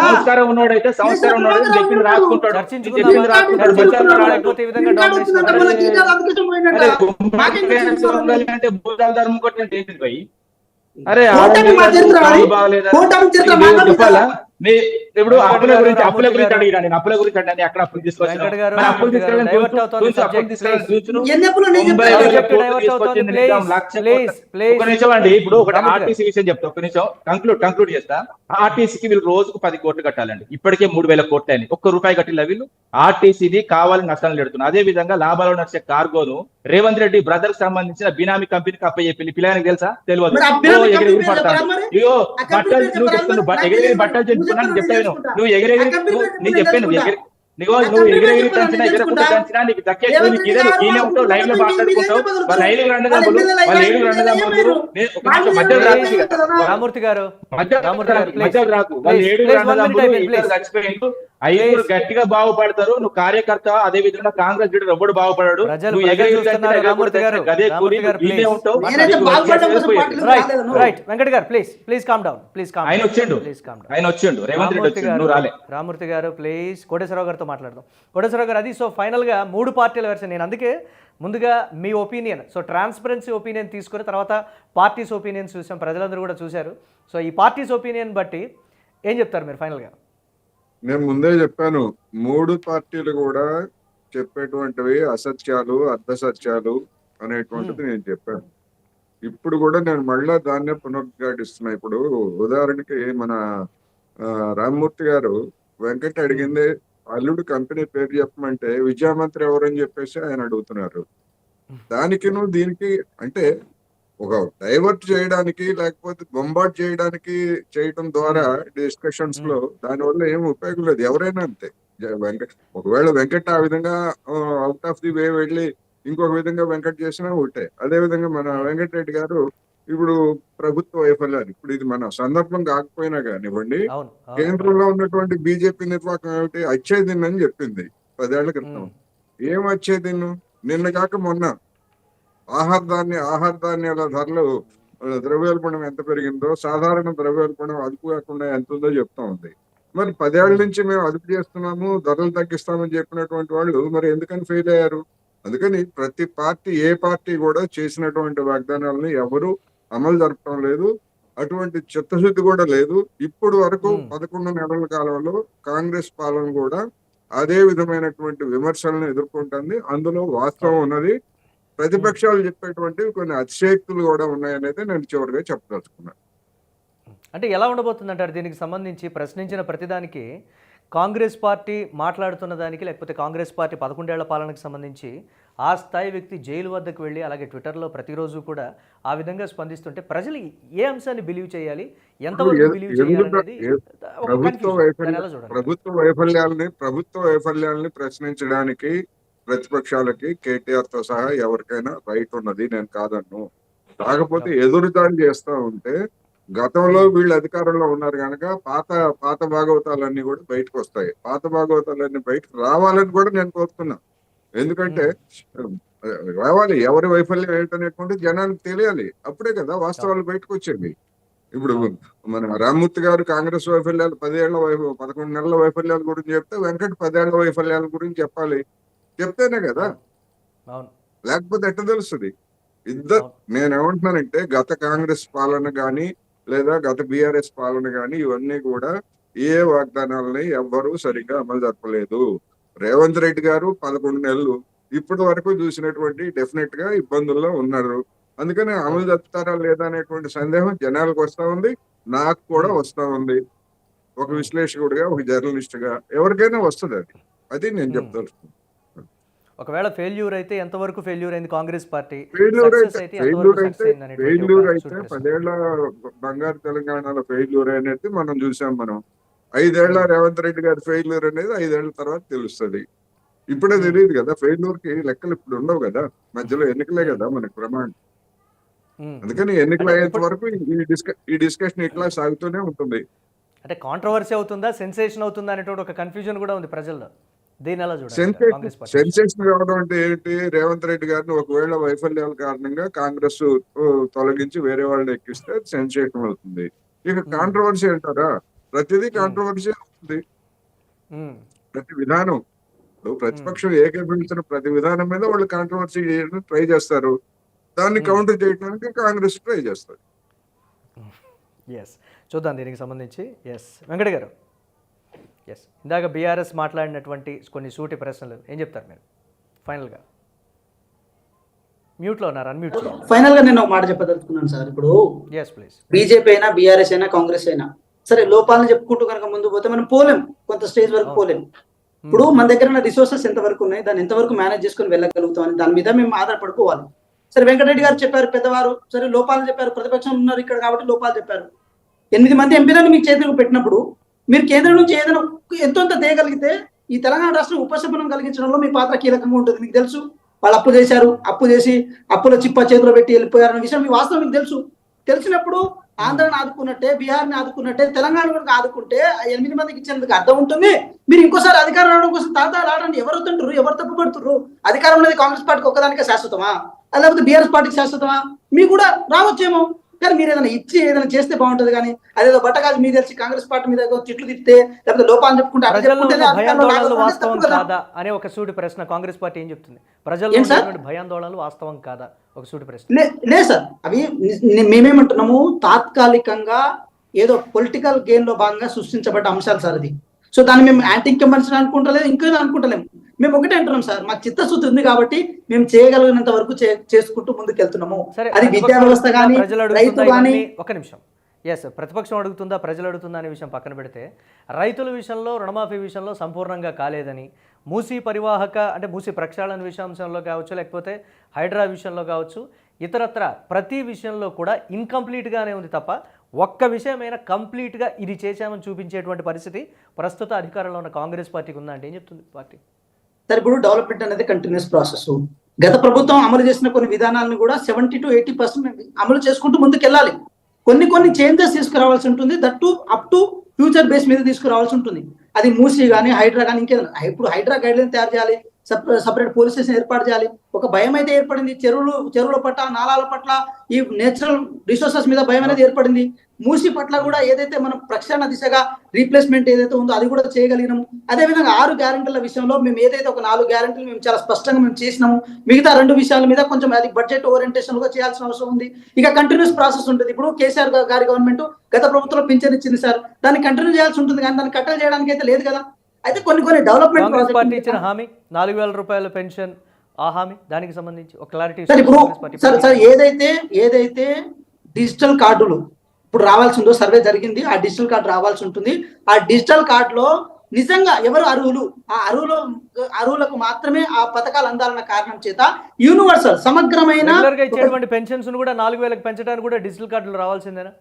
సంస్కారం ఉన్నోడైతే సంస్కారం ఉన్నోడు చెప్పింది రాసుకుంటాడు. అంటే భూతాల ధర్మం కొట్టినట్టు ఏంటిది భయ్? అరే చెప్పాలా? ఇప్పుడు అప్పుల గురించి అడిగినా నేను అప్పుల గురించి అంటే అక్కడ అప్పులు తీసుకొచ్చిన అప్పులు ఒక నిమిషం అండి. ఇప్పుడు ఒక ఆర్టీసీ విషయం చెప్తా, ఒక నిమిషం కంక్లూడ్ చేస్తా. ఆర్టీసీకి వీళ్ళు రోజుకు 10 కోట్లు కట్టాలండి. ఇప్పటికే 3,000 కోట్లు అని ₹1 కట్టిన వీళ్ళు ఆర్టీసీది కావాలని నష్టాలు పెడుతున్నారు. అదే విధంగా లాభాలు నచ్చే కార్గోను రేవంత్ రెడ్డి బ్రదర్ సంబంధించిన బినామీ కంపెనీకి అప్పచెప్పి పిల్లలకి తెలుసా? తెలియదు. ఎగిరి పడతాను అయ్యో బట్టలు నువ్వు చెప్తాను, ఎగిరి బట్టలు చెప్పుకున్నాను చెప్తాను. నువ్వు ఎగిరెగిరి నేను చెప్పాను, నువ్వు ఎగిరెగిరి తంచినా ఎగరకుండా తంచినా నీకు దక్కే నీకు ఇదే ఈయనే ఉంటావు, లైవ్ లో మాట్లాడుకుంటావు. వాళ్ళ 5 రండదమ్ములు, వాళ్ళ 7 రండదమ్ములు. మధ్యలో రాకు, వాళ్ళ 7 రండదమ్ములు చచ్చిపోయిండు. 5 గట్టిగా బాగుపడతారు. నువ్వు కార్యకర్త, అదే విధంగా కాంగ్రెస్ లీడర్ ఎవ్వడు బాగుపడాడు. నువ్వు ఎగిరెగిరి అదే కూలి ఈయనే ఉంటావు. ఆయన వచ్చిండు రేవంత్ రెడ్డి వచ్చిండు, నువ్వు రాలే. రామూర్తి గారు ప్లీజ్ కోటేశ్వరరావు గారితో మాట్లాడదాం. కోటేశ్వరరావు గారు, అది సో ఫైనల్గా 3 పార్టీల వెర్షన్. నేను అందుకే ముందుగా మీ ఒపీనియన్, సో ట్రాన్స్పరెన్సీ ఒపీనియన్ తీసుకుని తర్వాత పార్టీస్ ఒపీనియన్స్ చూసాం, ప్రజలందరూ కూడా చూశారు. సో ఈ పార్టీస్ ఒపీనియన్ బట్టి ఏం చెప్తారు మీరు ఫైనల్గా? నేను ముందే చెప్పాను, 3 పార్టీలు కూడా చెప్పేటువంటివి అసత్యాలు, అర్ధసత్యాలు అనేటువంటిది నేను చెప్పాను. ఇప్పుడు కూడా నేను మళ్ళా దాన్నే పునరుద్ఘాటిస్తున్నా. ఇప్పుడు ఉదాహరణకి మన రామ్మూర్తి గారు వెంకట్ అడిగింది అల్లుడు కంపెనీ పేరు చెప్పమంటే విద్యామంత్రి ఎవరని చెప్పేసి ఆయన అడుగుతున్నారు. దానికి దీనికి అంటే ఒక డైవర్ట్ చేయడానికి లేకపోతే బొంబార్డ్ చేయడానికి చేయటం ద్వారా డిస్కషన్స్ లో దానివల్ల ఏం ఉపయోగం లేదు. ఎవరైనా అంతే. ఒకవేళ వెంకట్ ఆ విధంగా అవుట్ ఆఫ్ ది వే వెళ్ళి ఇంకొక విధంగా వెంకట్ చేసినా ఒకటే. అదే విధంగా మన వెంకటరెడ్డి గారు ఇప్పుడు ప్రభుత్వ వైఫల్యాలు, ఇప్పుడు ఇది మన సందర్భం కాకపోయినా కానివ్వండి, కేంద్రంలో ఉన్నటువంటి బీజేపీ నిర్వాహకం ఏమిటి, అచ్చేదిన్ అని చెప్పింది 10 ఏళ్ల క్రితం. ఏం అచ్చేదిన్? నిన్న కాక మొన్న ఆహార ధాన్యాల ధరలు ద్రవ్యోల్బణం ఎంత పెరిగిందో, సాధారణ ద్రవ్యోల్బణం అదుపు కాకుండా ఎంత ఉందో చెప్తా ఉంది. మరి 10 ఏళ్ల నుంచి మేము అదుపు చేస్తున్నాము, ధరలు తగ్గిస్తామని చెప్పినటువంటి వాళ్ళు మరి ఎందుకని ఫెయిల్ అయ్యారు? అందుకని ప్రతి పార్టీ, ఏ పార్టీ కూడా చేసినటువంటి వాగ్దానాలను ఎవరు అమలు జరపడం లేదు. అటువంటి చిత్తశుద్ధి కూడా లేదు. ఇప్పుడు వరకు 11 నెలల కాలంలో కాంగ్రెస్ పాలన కూడా అదే విధమైనటువంటి విమర్శలను ఎదుర్కొంటుంది. అందులో వాస్తవం ఉన్నది. ప్రతిపక్షాలు చెప్పేటువంటి కొన్ని అతిశయోక్తులు కూడా ఉన్నాయనేది నేను చివరిగా చెప్పదలుచుకున్నాను. అంటే ఎలా ఉండబోతుంది అంటారు దీనికి సంబంధించి? ప్రశ్నించిన ప్రతిదానికి కాంగ్రెస్ పార్టీ మాట్లాడుతున్న దానికి, లేకపోతే కాంగ్రెస్ పార్టీ 11 ఏళ్ల పాలనకు సంబంధించి ఆ స్థాయి వ్యక్తి జైలు వద్దకు వెళ్ళి అలాగే ట్విట్టర్లో ప్రతిరోజు కూడా ఆ విధంగా స్పందిస్తుంటే ప్రజలు ఏ అంశాన్ని బిలీవ్ చేయాలి, ఎంతవరకు బిలీవ్ చేయాలనేది ప్రభుత్వ వైఫల్యాలని ప్రశ్నించడానికి ప్రతిపక్షాలకి కేటీఆర్ తో సహా ఎవరికైనా రైట్ ఉన్నది, నేను కాదన్ను. కాకపోతే ఎదురుదాడి చేస్తా ఉంటే గతంలో వీళ్ళు అధికారంలో ఉన్నారు కనుక పాత భాగవతాలన్నీ కూడా బయటకు వస్తాయి. పాత భాగవతాలన్నీ బయటకు రావాలని కూడా నేను కోరుతున్నా. ఎందుకంటే రావాలి, ఎవరి వైఫల్యం ఏంటనేటువంటి జనానికి తెలియాలి. అప్పుడే కదా వాస్తవాలు బయటకు వచ్చేవి. ఇప్పుడు మన రామ్మూర్తి గారు కాంగ్రెస్ వైఫల్యాలు 11 నెలల వైఫల్యాల గురించి చెప్తే వెంకట్ 10 ఏళ్ల వైఫల్యాల గురించి చెప్పాలి. చెప్తేనే కదా, లేకపోతే ఎట్ట తెలుస్తుంది? నేనేమంటున్నానంటే గత కాంగ్రెస్ పాలన గాని లేదా గత బీఆర్ఎస్ పాలన గాని ఇవన్నీ కూడా ఏ వాగ్దానాలని ఎవ్వరూ సరిగ్గా అమలు జరపలేదు. రేవంత్ రెడ్డి గారు 11 నెలలు ఇప్పటి వరకు చూసినటువంటి డెఫినెట్ గా ఇబ్బందుల్లో ఉన్నారు. అందుకని అమలు జరుపుతారా లేదా అనేటువంటి సందేహం జనాలకు వస్తా ఉంది, నాకు కూడా వస్తా ఉంది. ఒక విశ్లేషకుడిగా, ఒక జర్నలిస్ట్ గా ఎవరికైనా వస్తుంది. అది నేను చెప్తాను. ఒకవేళ ఫెయిల్యూర్ అయితే ఎంతవరకు ఫెయిల్యూర్ అయింది కాంగ్రెస్ పార్టీ? ఫెయిల్యూర్ అయితే 10 ఏళ్ల బంగారు తెలంగాణలో ఫెయిల్యూర్ అనేది మనం చూసాం. మనం 5 ఏళ్ల రేవంత్ రెడ్డి గారి ఫెయిల్యూర్ అనేది 5 ఏళ్ల తర్వాత తెలుస్తుంది. ఇప్పుడే తెలియదు కదా. ఫెయిల్యూర్ కి లెక్కలు ఇప్పుడు ఉండవు కదా, మధ్యలో ఎన్నికలే కదా మనకి ప్రమాణం. అందుకని ఎన్నికలు అయ్యేంత వరకు ఈ డిస్కషన్ ఇట్లా సాగుతూనే ఉంటుంది. అంటే కాంట్రవర్సీ అవుతుందా, సెన్సేషన్ అవుతుందా అనేటువంటి ఒక కన్ఫ్యూజన్ కూడా ఉంది ప్రజల్లో. సెన్సేషన్ కావడం అంటే ఏంటి? రేవంత్ రెడ్డి గారిని ఒకవేళ వైఫల్యాల కారణంగా కాంగ్రెస్ తొలగించి వేరే వాళ్ళని ఎక్కిస్తే సెన్సేషన్ అవుతుంది. ఇక కాంట్రవర్సీ అంటారా? ప్రతిదీ కాంట్రవర్సీ అవుతుంది. ప్రతి విధానం, ప్రతిపక్షం ఏకీభవించిన ప్రతి విధానం మీద వాళ్ళు కాంట్రవర్సీ చేయడానికి ట్రై చేస్తారు. దాన్ని కౌంటర్ చేయడానికి కాంగ్రెస్ ట్రై చేస్తారు. చూద్దాం దీనికి సంబంధించి. వెంకట గారు, ఇందాక బీఆర్ఎస్ మాట్లాడినటువంటి కొన్ని సూటి ప్రశ్నలు ఏం చెప్తారు మీరు ఫైనల్గా? మ్యూట్లో ఉన్నారు, అన్మ్యూట్ చేయండి. ఫైనల్ గా నేను ఒక మాట చెప్పదలుచుకున్నాను సార్. ఇప్పుడు ప్లీజ్. బీజేపీ అయినా, బీఆర్ఎస్ అయినా, కాంగ్రెస్ అయినా సరే, లోపాలను చెప్పుకుంటూ కనుక ముందు పోతే మనం పోలేం, కొంత స్టేజ్ వరకు పోలేం. ఇప్పుడు మన దగ్గర ఉన్న రిసోర్సెస్ ఎంతవరకు ఉన్నాయి, దాన్ని ఎంతవరకు మేనేజ్ చేసుకుని వెళ్ళగలుగుతాం అని దాని మీద మేము ఆధారపడిపోవాలి. సరే, వెంకటరెడ్డి గారు చెప్పారు, పెద్దవారు, సరే లోపాలు చెప్పారు, ప్రతిపక్షం ఉన్నారు ఇక్కడ కాబట్టి లోపాలు చెప్పారు. 8 మంది ఎంపీలను మీకు చేతులకు పెట్టినప్పుడు మీరు కేంద్రం నుంచి ఏదైనా ఎంతో తేయగలిగితే ఈ తెలంగాణ రాష్ట్రం ఉపశమనం కలిగించడంలో మీ పాత్ర కీలకంగా ఉంటుంది. మీకు తెలుసు, వాళ్ళు అప్పు చేశారు, అప్పు చేసి అప్పుల చిప్ప చేతిలో పెట్టి వెళ్ళిపోయారన్న విషయం మీ వాస్తవం మీకు తెలుసు. తెలిసినప్పుడు ఆంధ్రాని ఆదుకున్నట్టే, బీహార్ని ఆదుకున్నట్టే తెలంగాణ కూడా ఆదుకుంటే 8 మందికి ఇచ్చేందుకు అర్థం ఉంటుంది. మీరు ఇంకోసారి అధికారం రావడం కోసం తాతాలు ఆడండి. ఎవరు వద్దంటారు, ఎవరు తప్పుపడుతున్నారు? అధికారం అనేది కాంగ్రెస్ పార్టీకి ఒక్కదానికే శాశ్వతమా, లేకపోతే బీఆర్ఎస్ పార్టీకి శాశ్వతమా? మీకు కూడా రావచ్చేమో, కానీ మీరు ఏదైనా ఇచ్చి ఏదైనా చేస్తే బాగుంటుంది. కానీ అదేదో బట్టగాజు మీద తెలిసి కాంగ్రెస్ పార్టీ మీద తిట్లు తిప్పితే, లేకపోతే లోపాలు చెప్పుకుంటే వాస్తవం కాదా అనే ఒక సూటి ప్రశ్న కాంగ్రెస్ పార్టీ ఏం చెప్తుంది? ప్రజల్లో భయాందోళనలు వాస్తవం కాదా? ఒక సూటి ప్రశ్న. లేదు సార్, అవి మేమేమంటున్నాము, తాత్కాలికంగా ఏదో పొలిటికల్ గేమ్ లో భాగంగా సృష్టించబడ్డ అంశాలు సార్. అది సో దాన్ని మేము యాంటీ ఇన్కంబెన్సీ అనుకుంటలేదు, ఇంకా అనుకుంటలేము. మేము ఒకటే అంటున్నాం సార్, మాకు చిత్తశుద్ధి ఉంది కాబట్టి మేము చేయగలిగినంత వరకు చేసుకుంటూ ముందుకు వెళ్తున్నాము. సరే, అది విద్యా వ్యవస్థ కానీ, రైతు కానీ. ఒక నిమిషం, ఎస్, ప్రతిపక్షం అడుగుతుందా ప్రజలు అడుగుతుందా అనే విషయం పక్కన పెడితే, రైతుల విషయంలో రుణమాఫీ విషయంలో సంపూర్ణంగా కాలేదని, మూసీ పరివాహక అంటే మూసీ ప్రక్షాళన విషయంలో కావచ్చు, లేకపోతే హైడ్రా విషయంలో కావచ్చు, ఇతరత్ర ప్రతి విషయంలో కూడా ఇన్కంప్లీట్గానే ఉంది తప్ప ఒక్క విషయమైనా కంప్లీట్గా ఇది చేశామని చూపించేటువంటి పరిస్థితి ప్రస్తుత అధికారంలో ఉన్న కాంగ్రెస్ పార్టీకి ఉందా అంటే ఏం చెప్తుంది పార్టీ? సరే, ఇప్పుడు డెవలప్మెంట్ అనేది కంటిన్యూస్ ప్రాసెస్. గత ప్రభుత్వం అమలు చేసిన కొన్ని విధానాలను కూడా 70 to 80% అమలు చేసుకుంటూ ముందుకెళ్ళాలి. కొన్ని చేంజెస్ తీసుకురావాల్సి ఉంటుంది, that up to future base మీద తీసుకురావాల్సి ఉంటుంది. అది మూసీ కానీ, హైడ్రా కానీ, ఇంకేదైనా. ఇప్పుడు హైడ్రా గైడ్ లైన్ తయారు చేయాలి, సపరేట్ పోలీస్ స్టేషన్ ఏర్పాటు చేయాలి. ఒక భయం అయితే ఏర్పడింది, చెరువుల పట్ల, నాలాల పట్ల, ఈ నేచురల్ రిసోర్సెస్ మీద భయం అనేది ఏర్పడింది. మూసీ పట్ల కూడా ఏదైతే మనం ప్రక్షాళన దిశగా రీప్లేస్మెంట్ ఏదైతే ఉందో అది కూడా చేయగలిగినాము. అదేవిధంగా 6 గ్యారెంటీల విషయంలో మేము ఏదైతే ఒక 4 గ్యారెంటీలు మేము చాలా స్పష్టంగా మేము చేసినాము. మిగతా 2 విషయాల మీద కొంచెం అది బడ్జెట్ ఓరియంటేషన్ గా చేయాల్సిన అవసరం ఉంది. ఇక కంటిన్యూస్ ప్రాసెస్ ఉంటుంది. ఇప్పుడు కేసీఆర్ గారి గవర్నమెంట్ గత ప్రభుత్వంలో పింఛన్ ఇచ్చింది సార్, దాన్ని కంటిన్యూ చేయాల్సి ఉంటుంది, కానీ దాన్ని కట్టలు చేయడానికి అయితే లేదు కదా. అయితే కొన్ని డెవలప్మెంట్ పార్టీ ఇచ్చిన హామీ 4,000 రూపాయల పెన్షన్, ఆ హామీ దానికి సంబంధించి ఒక క్లారిటీ సార్. ఇప్పుడు సార్ ఏదైతే డిజిటల్ కార్డులు ఇప్పుడు రావాల్సి ఉందో, సర్వే జరిగింది, ఆ డిజిటల్ కార్డు రావాల్సి ఉంటుంది. ఆ డిజిటల్ కార్డులో నిజంగా ఎవరు అర్హులు, ఆ అర్హులకు మాత్రమే ఆ పథకాలు అందాలన్న కారణం చేత యూనివర్సల్ సమగ్రమైన ఇచ్చేటువంటి పెన్షన్స్ కూడా 4,000కి పెంచడానికి కూడా డిజిటల్ కార్డులు రావాల్సిందేనా?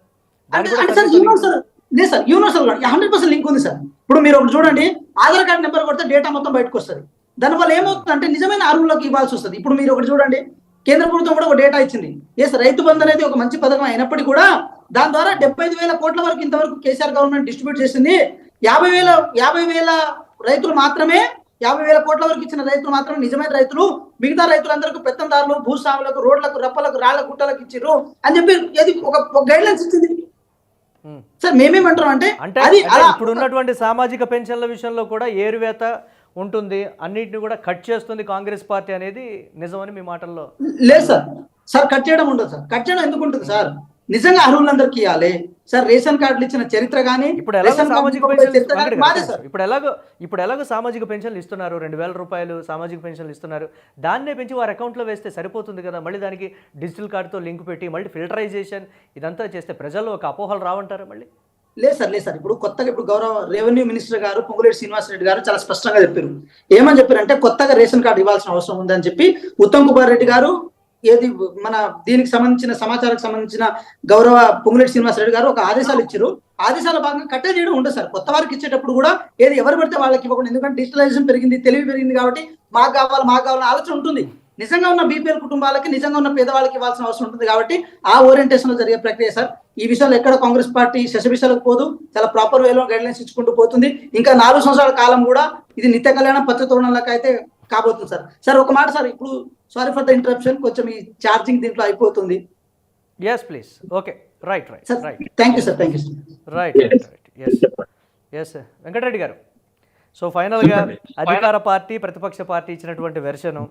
లేదు సార్, యూనివర్సల్ 100% లింక్ ఉంది సార్. ఇప్పుడు మీరు ఒకటి చూడండి, ఆధార్ కార్డు నెంబర్ కొడితే డేటా మొత్తం బయటకు వస్తుంది. దానివల్ల ఏమవుతుందంటే నిజమైన అర్హులకు ఇవ్వాల్సి వస్తుంది. ఇప్పుడు మీరు ఒకటి చూడండి, కేంద్ర ప్రభుత్వం కూడా ఒక డేటా ఇచ్చింది. ఎస్, రైతు బంధు అనేది ఒక మంచి పథకం అయినప్పటికీ కూడా దాని ద్వారా 75,000 కోట్ల వరకు ఇంతవరకు కేసీఆర్ గవర్నమెంట్ డిస్ట్రిబ్యూట్ చేసింది. 50,000 రైతులు మాత్రమే, 50,000 కోట్ల వరకు ఇచ్చిన రైతులు మాత్రమే నిజమైన రైతులు. మిగతా రైతులందరికీ పెత్తందారులు, భూస్వాములకు, రోడ్లకు, రప్పలకు, రాళ్ల గుట్టలకు ఇచ్చిర్రు అని చెప్పి ఏది ఒక గైడ్ లైన్స్ ఇచ్చింది సార్. మేమేమంటాం అంటే ఇప్పుడు ఉన్నటువంటి సామాజిక పెన్షన్ల విషయంలో కూడా ఏరువేత ఉంటుంది, అన్నింటిని కూడా కట్ చేస్తుంది కాంగ్రెస్ పార్టీ అనేది నిజమని మీ మాటల్లో? లేదు సార్, కట్ చేయడం ఉండదు సార్. కట్ చేయడం ఎందుకు ఉంటుంది సార్? నిజంగా అర్హులందరికీ ఇవ్వాలి సార్. రేషన్ కార్డులు ఇచ్చిన చరిత్ర కానీ, ఇప్పుడు ఎలాగో సామాజిక పెన్షన్లు ఇస్తున్నారు, 2,000 రూపాయలు సామాజిక పెన్షన్లు ఇస్తున్నారు, దాన్నే పెంచి వారి అకౌంట్లో వేస్తే సరిపోతుంది కదా. మళ్ళీ దానికి డిజిటల్ కార్డుతో లింక్ పెట్టి మళ్ళీ ఫిల్టరైజేషన్ ఇదంతా చేస్తే ప్రజల్లో ఒక అపోహలు రావంటారా మళ్ళీ? లేదు సార్. ఇప్పుడు కొత్తగా గౌరవ రెవెన్యూ మినిస్టర్ గారు పొంగులేటి శ్రీనివాసరెడ్డి గారు చాలా స్పష్టంగా చెప్పారు. ఏమని చెప్పారంటే కొత్తగా రేషన్ కార్డు ఇవ్వాల్సిన అవసరం ఉందని చెప్పి ఉత్తమ్ కుమార్ రెడ్డి గారు ఏది మన దీనికి సంబంధించిన సమాచారానికి సంబంధించిన గౌరవ పొంగులేటి శ్రీనివాసరెడ్డి గారు ఒక ఆదేశాలు ఇచ్చారు. ఆదేశాల భాగంగా కట్టే చేయడం ఉండదు సార్. కొత్త వారికి ఇచ్చేటప్పుడు కూడా ఏది ఎవరు పడితే వాళ్ళకి ఇవ్వకుండా, ఎందుకంటే డిజిటలైజేషన్ పెరిగింది, తెలివి పెరిగింది కాబట్టి మాకు కావాలని ఆలోచన ఉంటుంది. నిజంగా ఉన్న బీపీఎల్ కుటుంబాలకి, నిజంగా ఉన్న పేదవాళ్ళకి ఇవ్వాల్సిన అవసరం ఉంటుంది కాబట్టి ఆ ఓరియంటేషన్ లో జరిగే ప్రక్రియ సార్. ఈ విషయంలో ఎక్కడ కాంగ్రెస్ పార్టీ శశబిషలకు పోదు, చాలా ప్రాపర్ వేలో గైడ్ లైన్స్ ఇచ్చుకుంటూ పోతుంది. ఇంకా 4 సంవత్సరాల కాలం కూడా ఇది నిత్య కళ్యాణం పచ్చతోరణంలాగా అయితే కాబోతుంది సార్. సార్ ఒక మాట సార్, ఇప్పుడు సారీ ఫర్ ద ఇంటరప్షన్, కొంచెం ఈ ఛార్జింగ్ దీంట్లో అయిపోతుంది. yes please okay right thank you sir right yes Venkatareddy గారు, సో ఫైనల్గా అధికార పార్టీ ప్రతిపక్ష పార్టీ ఇచ్చినటువంటి version,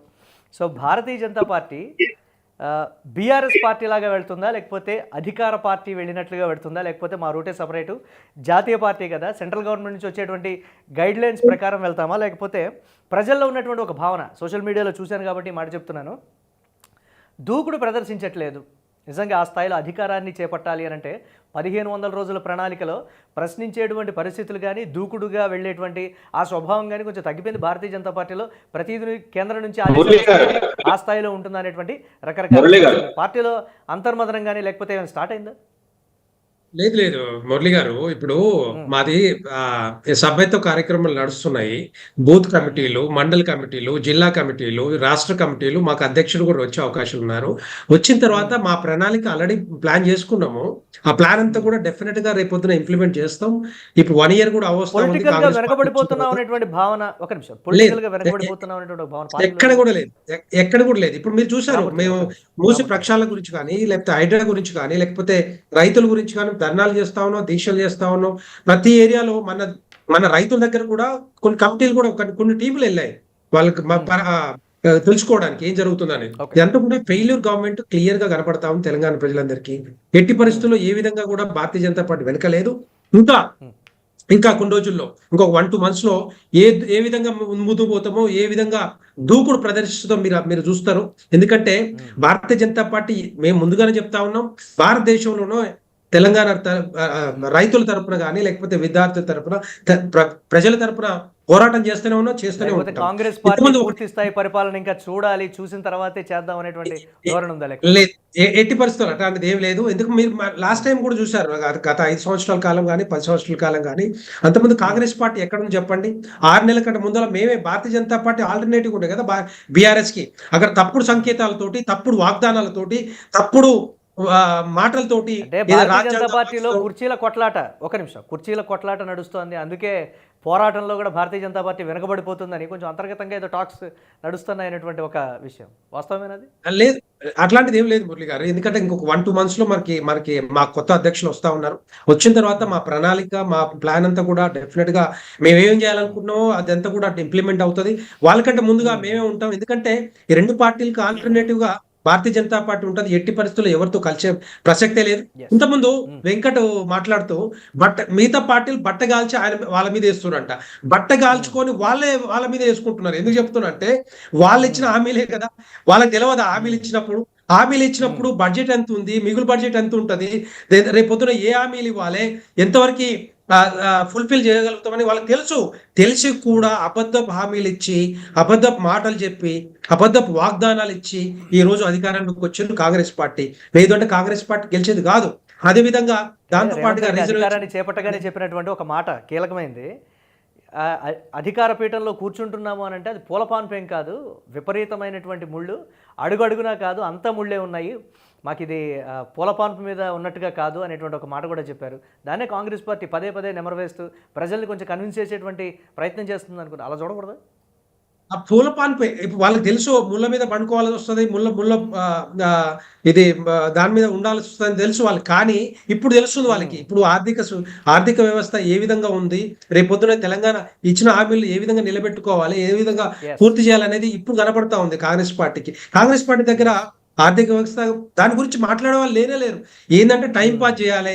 so Bharatiya Janata party BRS party లాగా వెళ్తుందా, లేకపోతే అధికార పార్టీ వెళ్ళినట్లుగా వెళ్తుందా, లేకపోతే మా రూటే సపరేటు జాతీయ పార్టీ కదా, సెంట్రల్ గవర్నమెంట్ నుంచి వచ్చేటువంటి గైడ్ లైన్స్ ప్రకారం వెళ్తామా, లేకపోతే ప్రజల్లో ఉన్నటువంటి ఒక భావన, సోషల్ మీడియాలో చూశాను కాబట్టి మాట చెప్తున్నాను, దూకుడు ప్రదర్శించట్లేదు, నిజంగా ఆ స్థాయిలో అధికారాన్ని చేపట్టాలి అని అంటే 1500 రోజుల ప్రణాళికలో ప్రశ్నించేటువంటి పరిస్థితులు కానీ, దూకుడుగా వెళ్ళేటువంటి ఆ స్వభావం కానీ కొంచెం తగ్గిపోయింది భారతీయ జనతా పార్టీలో. ప్రతిదీ కేంద్రం నుంచి ఆ స్థాయిలో ఉంటుంది అనేటువంటి రకరకాల పార్టీలో అంతర్మదనం కానీ లేకపోతే ఏమైనా స్టార్ట్ అయిందా? లేదు మురళి గారు, ఇప్పుడు మాది సభ్యత్వ కార్యక్రమాలు నడుస్తున్నాయి. బూత్ కమిటీలు, మండల్ కమిటీలు, జిల్లా కమిటీలు, రాష్ట్ర కమిటీలు, మాకు అధ్యక్షుడు కూడా వచ్చే అవకాశం ఉన్నారు. వచ్చిన తర్వాత మా ప్రణాళిక ఆల్రెడీ ప్లాన్ చేసుకున్నాము. ఆ ప్లాన్ అంతా కూడా డెఫినెట్ గా రేపొద్దున ఇంప్లిమెంట్ చేస్తాం. ఇప్పుడు 1 year కూడా అవసరం. ఎక్కడ కూడా లేదు. ఇప్పుడు మీరు చూసారు, మేము మూసి ప్రక్షాళన గురించి కానీ, లేకపోతే హైడ్రా గురించి కానీ, లేకపోతే రైతుల గురించి కానీ ధర్నాలు చేస్తా ఉన్నాం, దీక్షలు చేస్తా ఉన్నాం. ప్రతి ఏరియాలో మన రైతుల దగ్గర కూడా కొన్ని కమిటీలు కూడా కొన్ని టీములు వెళ్ళాయి వాళ్ళకి తెలుసుకోవడానికి ఏం జరుగుతుందని. ఇదంతా కూడా ఫెయిల్యూర్ గవర్నమెంట్ క్లియర్ గా కనపడతా ఉంది తెలంగాణ ప్రజలందరికీ. ఎట్టి పరిస్థితుల్లో ఏ విధంగా కూడా భారతీయ జనతా పార్టీ వెనకలేదు. ఇంకా ఇంకా కొన్ని రోజుల్లో ఇంకొక 1-2 months లో ఏ విధంగా ముందుకు పోతామో, ఏ విధంగా దూకుడు ప్రదర్శిస్తుందో మీరు చూస్తారు. ఎందుకంటే భారతీయ జనతా పార్టీ మేము ముందుగానే చెప్తా ఉన్నాం, భారతదేశంలోనో తెలంగాణ రైతుల తరపున కానీ లేకపోతే విద్యార్థుల తరపున ప్రజల తరపున పోరాటం చేస్తూనే ఉంటాం. కాంగ్రెస్ పార్టీ పూర్తి స్థాయి పరిపాలన ఇంకా చూడాలి, చూసిన తర్వాతే చేద్దాం అనేటువంటి ధోరణి ఉందా? లేదు, ఎట్టి పరిస్థితులు అట్లాంటిది ఏం లేదు. ఎందుకు మీరు లాస్ట్ టైం కూడా చూసారు, గత 5 సంవత్సరాల కాలం కానీ 10 సంవత్సరాల కాలం కానీ అంతకుముందు కాంగ్రెస్ పార్టీ ఎక్కడ ఉంది చెప్పండి? 6 నెలల కంటే ముందర మేమే భారతీయ జనతా పార్టీ ఆల్టర్నేటివ్ ఉండే కదా బీఆర్ఎస్ కి. అక్కడ తప్పుడు సంకేతాలతోటి, తప్పుడు వాగ్దానాలతోటి, తప్పుడు మాటలతోటి భారతీయ జనతా పార్టీలో కుర్చీల కొట్లాట, ఒక నిమిషం, కుర్చీల కొట్లాట నడుస్తోంది. అందుకే పోరాటంలో కూడా భారతీయ జనతా పార్టీ వెనకబడిపోతుందని కొంచెం అంతర్గతంగా ఏదో టాక్స్ నడుస్తున్నాయనేటువంటి ఒక విషయం వాస్తవమేనది? లేదు, అట్లాంటిది ఏం లేదు మురళి గారు. ఎందుకంటే ఇంకొక 1-2 months లో మనకి మా కొత్త అధ్యక్షులు వస్తా ఉన్నారు. వచ్చిన తర్వాత మా ప్రణాళిక, మా ప్లాన్ అంతా కూడా డెఫినెట్ గా మేమేం చేయాలనుకుంటున్నామో అదంతా కూడా ఇంప్లిమెంట్ అవుతుంది. వాళ్ళకంటే ముందుగా మేమే ఉంటాం. ఎందుకంటే ఈ 2 పార్టీలకు ఆల్టర్నేటివ్ గా భారతీయ జనతా పార్టీ ఉంటుంది. ఎట్టి పరిస్థితుల్లో ఎవరితో కలిసే ప్రసక్తే లేదు. ఇంతకుముందు వెంకట్ మాట్లాడుతూ మిగతా పార్టీలు బట్టగాల్చి వాళ్ళ మీద వేస్తున్నారంట. బట్టగాల్చుకొని వాళ్ళ మీద వేసుకుంటున్నారు. ఎందుకు చెప్తున్నారంటే వాళ్ళు ఇచ్చిన హామీలే కదా, వాళ్ళకి తెలియదు హామీలు ఇచ్చినప్పుడు బడ్జెట్ ఎంత ఉంది, మిగులు బడ్జెట్ ఎంత ఉంటుంది, రేపు పొద్దున ఏ హామీలు ఇవ్వాలి, ఎంతవరకు ఫుల్ఫిల్ చేయగలుగుతామని వాళ్ళకి తెలిసి కూడా అబద్ధపు హామీలు ఇచ్చి, అబద్ధపు మాటలు చెప్పి, అబద్ధపు వాగ్దానాలు ఇచ్చి ఈ రోజు అధికారంలోకి వచ్చింది కాంగ్రెస్ పార్టీ. లేదంటే కాంగ్రెస్ పార్టీ గెలిచేది కాదు. అదే విధంగా దాంతో పాటుగా అధికారాన్ని చేపట్టగానే చెప్పినటువంటి ఒక మాట కీలకమైంది. అధికార పీఠంలో కూర్చుంటున్నాము అని అంటే అది పూలపాన్పేం కాదు, విపరీతమైనటువంటి ముళ్ళు, అడుగడుగునా కాదు, అంత ముళ్ళే ఉన్నాయి, మాకు ఇది పూలపాన్పు మీద ఉన్నట్టుగా కాదు అనేటువంటి ఒక మాట కూడా చెప్పారు. దాన్నే కాంగ్రెస్ పార్టీ పదే నెమరవేస్తూ ప్రజల్ని కొంచెం కన్విన్స్ చేసేటువంటి ప్రయత్నం చేస్తుంది అనుకుంటా. అలా చూడకూడదు. ఆ పూల పాన్పై ఇప్పుడు వాళ్ళకి తెలుసు ముళ్ళ మీద పండుకోవాల్సి వస్తుంది, ఇది దాని మీద ఉండాల్సి వస్తుంది తెలుసు వాళ్ళకి. కానీ ఇప్పుడు తెలుస్తుంది వాళ్ళకి, ఇప్పుడు ఆర్థిక వ్యవస్థ ఏ విధంగా ఉంది, రేపొద్దున తెలంగాణ ఇచ్చిన హామీలు ఏ విధంగా నిలబెట్టుకోవాలి, ఏ విధంగా పూర్తి చేయాలనేది ఇప్పుడు కనపడతా ఉంది కాంగ్రెస్ పార్టీకి. కాంగ్రెస్ పార్టీ దగ్గర ఆర్థిక వ్యవస్థ దాని గురించి మాట్లాడే వాళ్ళు లేరు. ఏంటంటే టైం పాస్ చేయాలి,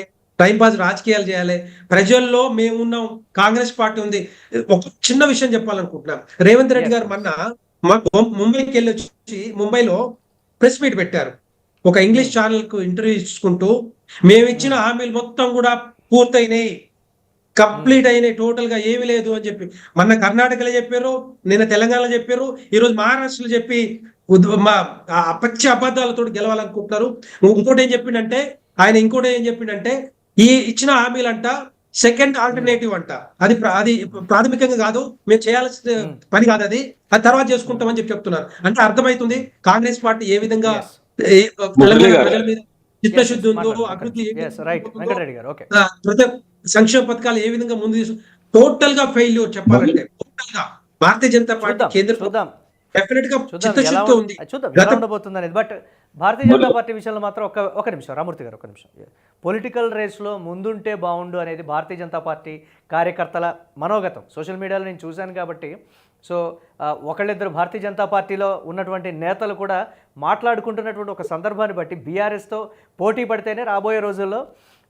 రాజకీయాలు చేయాలి. ప్రజల్లో మేమున్నాం, కాంగ్రెస్ పార్టీ ఉంది. ఒక చిన్న విషయం చెప్పాలనుకుంటున్నాం. రేవంత్ రెడ్డి గారు మొన్న ముంబైకి వెళ్ళి వచ్చి ముంబైలో ప్రెస్ మీట్ పెట్టారు. ఒక ఇంగ్లీష్ ఛానల్ కు ఇంటర్వ్యూ ఇచ్చుకుంటూ మేము ఇచ్చిన హామీలు మొత్తం కూడా పూర్తయినాయి, కంప్లీట్ అయినాయి, టోటల్ గా ఏమీ లేదు అని చెప్పి మొన్న కర్ణాటకలో చెప్పారు, నిన్న తెలంగాణలో చెప్పారు, ఈ రోజు మహారాష్ట్రలో చెప్పి పచ్చి అబద్ధాలతో గెలవాలనుకుంటున్నారు. ఇంకోటి ఏం చెప్పిండంటే ఈ ఇచ్చిన హామీలంట సెకండ్ ఆల్టర్నేటివ్ అంట, అది ప్రాథమికంగా కాదు, మేము చేయాల్సిన పని కాదు, అది తర్వాత చేసుకుంటామని చెప్తున్నారు. అంటే అర్థమవుతుంది కాంగ్రెస్ పార్టీ ఏ విధంగా ప్రజల మీద చిత్తశుద్ధి ఉందో, అభివృద్ధి సంక్షేమ పథకాలు ఏ విధంగా ముందు టోటల్ గా ఫెయిల్యూర్ చెప్పాలంటే టోటల్ గా భారతీయ జనతా పార్టీ కేంద్ర ఉండబోతుంది అనేది. బట్ భారతీయ జనతా పార్టీ విషయంలో మాత్రం ఒక నిమిషం రామూర్తి గారు, ఒక నిమిషం. పొలిటికల్ రేస్లో ముందుంటే బాగుండు అనేది భారతీయ జనతా పార్టీ కార్యకర్తల మనోగతం. సోషల్ మీడియాలో నేను చూశాను కాబట్టి. సో ఒకళ్ళిద్దరు భారతీయ జనతా పార్టీలో ఉన్నటువంటి నేతలు కూడా మాట్లాడుకుంటున్నటువంటి ఒక సందర్భాన్ని బట్టి బీఆర్ఎస్తో పోటీ పడితేనే రాబోయే రోజుల్లో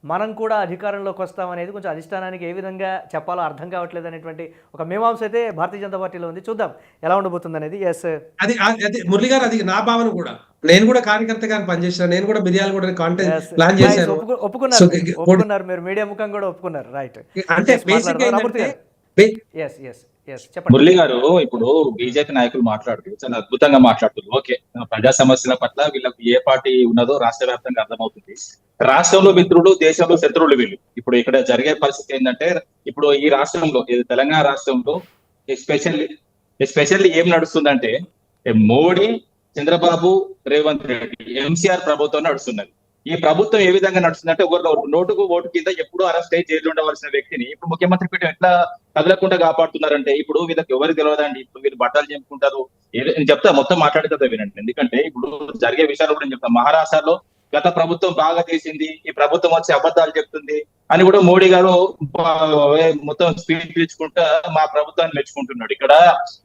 మనం కూడా అధికారంలోకి వస్తామనేది కొంచెం అధిష్టానానికి ఏ విధంగా చెప్పాలో అర్థం కావట్లేదు అనేటువంటి ఒక మీమాంస అయితే భారతీయ జనతా పార్టీలో ఉంది. చూద్దాం ఎలా ఉండబోతుంది అనేది. ఎస్, అది మురళి గారు, అది నా భావన కూడా. నేను కూడా కార్యకర్తగా పనిచేస్తాను, నేను కూడా మిర్యాల కూడా కాంటెంట్ ప్లాన్ చేశాను. ఒప్పుకున్నారు మీరు, మీడియా ముఖం కూడా ఒప్పుకున్నారు. రైట్. అంటే మురళి గారు, ఇప్పుడు బీజేపీ నాయకులు మాట్లాడుతూ చాలా అద్భుతంగా మాట్లాడుతున్నారు. ఓకే, ప్రజా సమస్యల పట్ల వీళ్ళకి ఏ పార్టీ ఉన్నదో రాష్ట్ర వ్యాప్తంగా అర్థమవుతుంది. రాష్ట్రంలో మిత్రులు, దేశంలో శత్రువులు వీళ్ళు. ఇప్పుడు ఇక్కడ జరిగే పరిస్థితి ఏంటంటే, ఇప్పుడు ఈ రాష్ట్రంలో, తెలంగాణ రాష్ట్రంలో ఎస్పెషల్లీ ఏం నడుస్తుందంటే మోడీ, చంద్రబాబు, రేవంత్ రెడ్డి, ఎంసీఆర్ ప్రభుత్వం నడుస్తున్నది. ఈ ప్రభుత్వం ఏ విధంగా నడుస్తుందంటే నోటుకు ఓటు కింద ఎప్పుడు అరెస్ట్ అయ్యి జైలు ఉండవలసిన వ్యక్తిని ఇప్పుడు ముఖ్యమంత్రి పీఠం ఎట్లా కదలకుండా కాపాడుతున్నారంటే, ఇప్పుడు వీళ్ళకి ఎవరికి తెలియదండి. ఇప్పుడు వీళ్ళు బట్టలు చెప్పుకుంటారు. నేను చెప్తా, మొత్తం మాట్లాడుతుందా వినండి. ఎందుకంటే ఇప్పుడు జరిగే విషయాలు కూడా చెప్తా. మహారాష్ట్రలో గత ప్రభుత్వం బాగా చేసింది, ఈ ప్రభుత్వం వచ్చి అబద్ధాలు చెప్తుంది అని కూడా మోడీ గారు మొత్తం స్పీచ్ పీల్చుకుంటా మా ప్రభుత్వాన్ని మెచ్చుకుంటున్నాడు. ఇక్కడ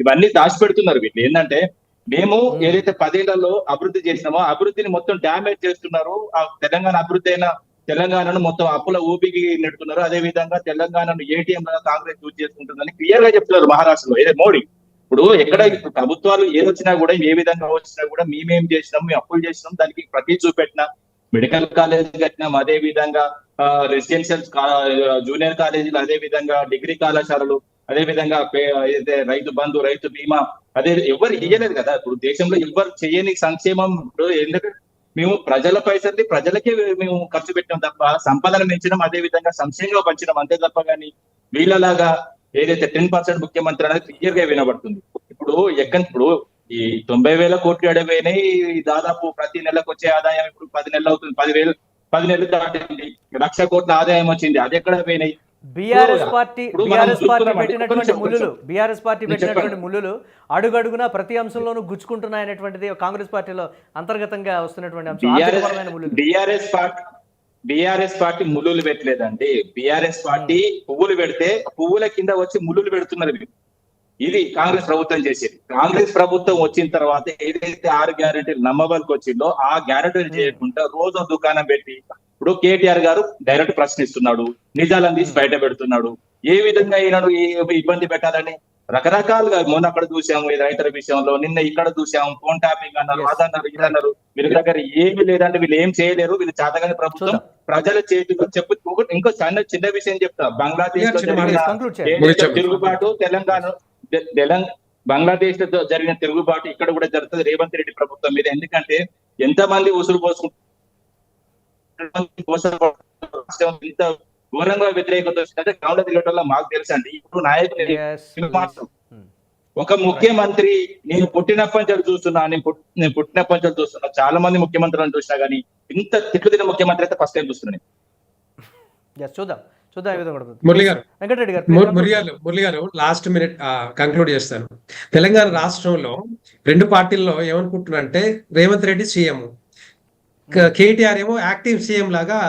ఇవన్నీ దాచిపెడుతున్నారు వీళ్ళు. ఏంటంటే మేము ఏదైతే 10 ఏళ్లలో అభివృద్ధి చేసినామో అభివృద్ధిని మొత్తం డ్యామేజ్ చేస్తున్నారు. ఆ తెలంగాణ అభివృద్ధి అయిన తెలంగాణను మొత్తం అప్పుల ఊపికి నెడుతున్నారు. అదే విధంగా తెలంగాణను ఏటీఎం లాగా కాంగ్రెస్ యూజ్ చేసుకుంటుందని క్లియర్ గా చెప్తున్నారు మహారాష్ట్రలో. ఏదే మోడీ ఇప్పుడు ఎక్కడ ఇప్పుడు ప్రభుత్వాలు ఏదొచ్చినా కూడా ఏ విధంగా వచ్చినా కూడా మేమేం చేసినాం, మేము అప్పులు చేసినాం, దానికి ప్రతి చూపెట్టినా మెడికల్ కాలేజ్ కట్టినాం, అదే విధంగా రెసిడెన్షియల్ జూనియర్ కాలేజీలు, అదే విధంగా డిగ్రీ కళాశాలలు, అదే విధంగా ఏదైతే రైతు బంధు, రైతు బీమా, అదే ఎవరు ఇయ్యలేదు కదా. ఇప్పుడు దేశంలో ఎవరు చేయని సంక్షేమం ఇప్పుడు ఎందుకంటే మేము ప్రజల పైసల్ని ప్రజలకే మేము ఖర్చు పెట్టినాం తప్ప సంపదను పెంచడం, అదే విధంగా సంక్షేమంగా పంచడం అంతే తప్ప కానీ వీళ్ళలాగా ఏదైతే 10% ముఖ్యమంత్రి అనేది క్లియర్ గా వినబడుతుంది. ఇప్పుడు ఇప్పుడు ఈ 90,000 కోట్లు ఎడపోయినాయి. దాదాపు ప్రతి నెలకు వచ్చే ఆదాయం ఇప్పుడు 10 నెలలు అవుతుంది, 10 నెలలు దాటింది, 1,00,000 కోట్ల ఆదాయం వచ్చింది. అది ఎక్కడ పోయినాయి? బీఆర్ఎస్ పార్టీ పెట్టినటువంటి ముళ్ళులు అడుగడుగునా ప్రతి అంశంలోనూ గుచ్చుకుంటున్నాయనేటువంటిది కాంగ్రెస్ పార్టీలో అంతర్గతంగా వస్తున్నటువంటి అంశం. బీఆర్ఎస్ పార్టీ ముళ్ళులు పెట్టలేదండి. బీఆర్ఎస్ పార్టీ పువ్వులు పెడితే పువ్వుల కింద వచ్చి ముళ్ళులు పెడుతున్నారు. ఇది కాంగ్రెస్ ప్రభుత్వం చేసేది. కాంగ్రెస్ ప్రభుత్వం వచ్చిన తర్వాత ఏదైతే 6 గ్యారెంటీలు నమ్మబలికి వచ్చిందో ఆ గ్యారెంటీలు చేయకుండా రోజు దుకాణం పెట్టి ఇప్పుడు కేటీఆర్ గారు డైరెక్ట్ ప్రశ్నిస్తున్నాడు, నిజాలను తీసి బయట పెడుతున్నాడు. ఏ విధంగా ఈనాడు ఇబ్బంది పెట్టాలని రకరకాలుగా మొన్న అక్కడ చూసాము, రైతుల విషయంలో నిన్న ఇక్కడ చూసాము, ఫోన్ ట్యాపింగ్ అన్నారు, అదన్నారు, ఇదన్నారు. వీళ్ళ దగ్గర ఏమి లేదంటే వీళ్ళు ఏం చేయలేరు, వీళ్ళు చేతగాని ప్రభుత్వం ప్రజల చేతిలో చెప్పు. ఇంకో చిన్న విషయం చెప్తా, బంగ్లాదేశ్ లో తిరుగుబాటు బంగ్లాదేశ్ లో జరిగిన తిరుగుబాటు ఇక్కడ కూడా జరుగుతుంది రేవంత్ రెడ్డి ప్రభుత్వం మీద. ఎందుకంటే ఎంతమంది ఉసురు పోసుకుంటారు, ఇంత ఘోరంగా వ్యతిరేకత వచ్చిందంటే గ్రౌండ్ దిగటం వల్ల మాకు తెలుసండి. ఇప్పుడు నాయకులు ఒక ముఖ్యమంత్రి నేను పుట్టినప్పటి నుంచి చూస్తున్నా, చాలా మంది ముఖ్యమంత్రులను చూసినా కానీ ఇంత తిట్లు తిన్న ముఖ్యమంత్రి అయితే ఫస్ట్ టైం చూస్తున్నాను. చూద్దాం మురళి గారు లాస్ట్ మినిట్ కంక్లూడ్ చేస్తాను. తెలంగాణ రాష్ట్రంలో 2 పార్టీల్లో ఏమనుకుంటున్నారంటే రేవంత్ రెడ్డి సీఎం, కేటీఆర్ ఏమో యాక్టివ్ సీఎం లాగా.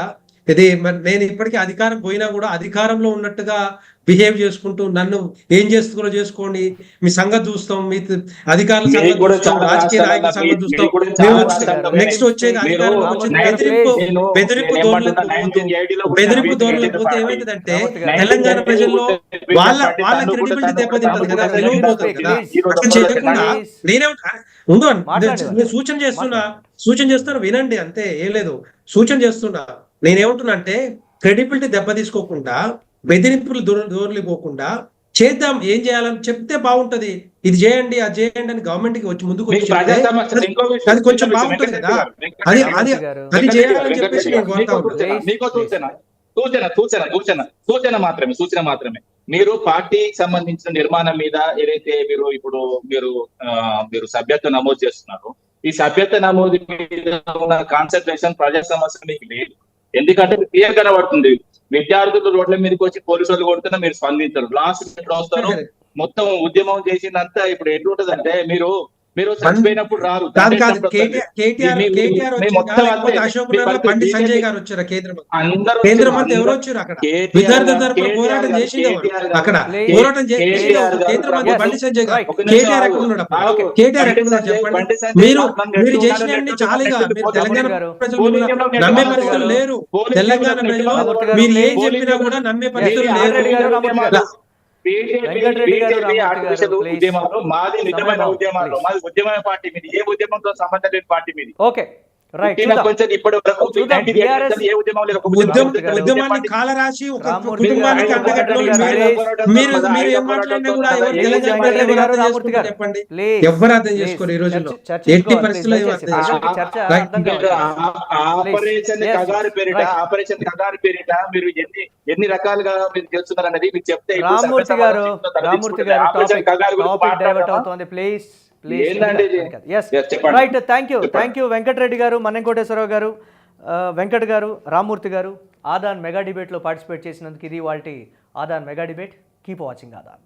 ఇది నేను ఇప్పటికీ అధికారం పోయినా కూడా అధికారంలో ఉన్నట్టుగా బిహేవ్ చేసుకుంటూ నన్ను ఏం చేస్తున్నారో చేసుకోండి, మీ సంగతి చూస్తాం, మీ అధికారుల సంగతి చూస్తాం, రాజకీయ నాయకుల సంగతి చూస్తాం, నెక్స్ట్ వచ్చేది అధికారంలో వచ్చేది బెదిరింపు ధోరణిలోకి పోతే ఏమైతుందంటే తెలంగాణ ప్రజల్లో వాళ్ళ క్రెడిబిలిటీ దెబ్బతింటది కదా, విలువపోతుంది కదా. అట్లా చేయకుండా నేను సూచన చేస్తున్నా వినండి, అంతే, ఏం లేదు. సూచన చేస్తున్నా, నేనేమంటున్నా అంటే క్రెడిబిలిటీ దెబ్బ తీసుకోకుండా, బెదిరింపులు దూరలిపోకుండా చేద్దాం, ఏం చేయాలని చెప్తే బాగుంటది. ఇది చేయండి, అది చేయండి అని గవర్నమెంట్ కి వచ్చి ముందుకు వచ్చి అది కొంచెం బాగుంటది కదా. అది చేయాలని చెప్పేసి నేను కోరుతా ఉన్నాను. సూచన మాత్రమే. మీరు పార్టీకి సంబంధించిన నిర్మాణం మీద ఏదైతే మీరు సభ్యత్వం నమోదు చేస్తున్నారు, ఈ సభ్యత్వ నమోదు మీద ఉన్న కాన్సన్ట్రేషన్ ప్రజా సమస్య మీకు లేదు. ఎందుకంటే క్లియర్ కనబడుతుంది, విద్యార్థులు రోడ్ల మీదకి వచ్చి పోలీసు వాళ్ళు కొడుతున్నా మీరు స్పందించరు. లాస్ట్ ఎట్లా వస్తారు, మొత్తం ఉద్యమం చేసినంత ఇప్పుడు ఎట్లుంటది అంటే మీరు చచ్చిపోయినప్పుడు రారు. సంజయ్ గారు వచ్చారు, కేంద్ర మంత్రి ఎవరు వచ్చారు అక్కడ, విద్యార్థుల తరపున పోరాటం చేసింది అక్కడ, పోరాటం కేంద్ర మంత్రి బండి సంజయ్ గారు. కేటీఆర్ ఎక్కడ ఉన్నాడు? కేటీఆర్ ఎక్కడ ఉన్నారు చెప్పండి. మీరు చేసినవన్నీ చాలుగా. మీరు తెలంగాణ ప్రజలు నమ్మే పరిస్థితులు లేరు. తెలంగాణ ప్రజలు మీరు ఏం చెప్పినా కూడా నమ్మే పరిస్థితులు లేరు. ఉద్యమాలు మాది నిజమైన ఉద్యమాలు, మాది ఉద్యమైన పార్టీ, మీది ఏ ఉద్యమంతో సంబంధం లేని పార్టీ మీది. ఓకే, ఉద్యమాన్ని కాలరాసి ఒక కుటుంబానికి అంటగట్టడం మీరు ఏం మాట్లాడినా కూడా చెప్పండి, ఎవరు అర్థం చేసుకోరు ఈ రోజుల్లో, ఎట్టి పరిస్థితుల్లో. ఆపరేషన్ కగారు పేరిట మీరు ఎన్ని రకాలుగా మీరు చేస్తున్నారు అనేది మీకు చెప్తే రామూర్తి గారు please right. Thank you Venkata Reddy గారు, మన్నెంకోటేశ్వరరావు గారు, వెంకట్ గారు, రామ్మూర్తి గారు. ఆదాన్ మెగా డిబేట్లో పార్టిసిపేట్ చేసినందుకు ఇది వాల్టి Aadhan mega debate. Keep watching Aadan.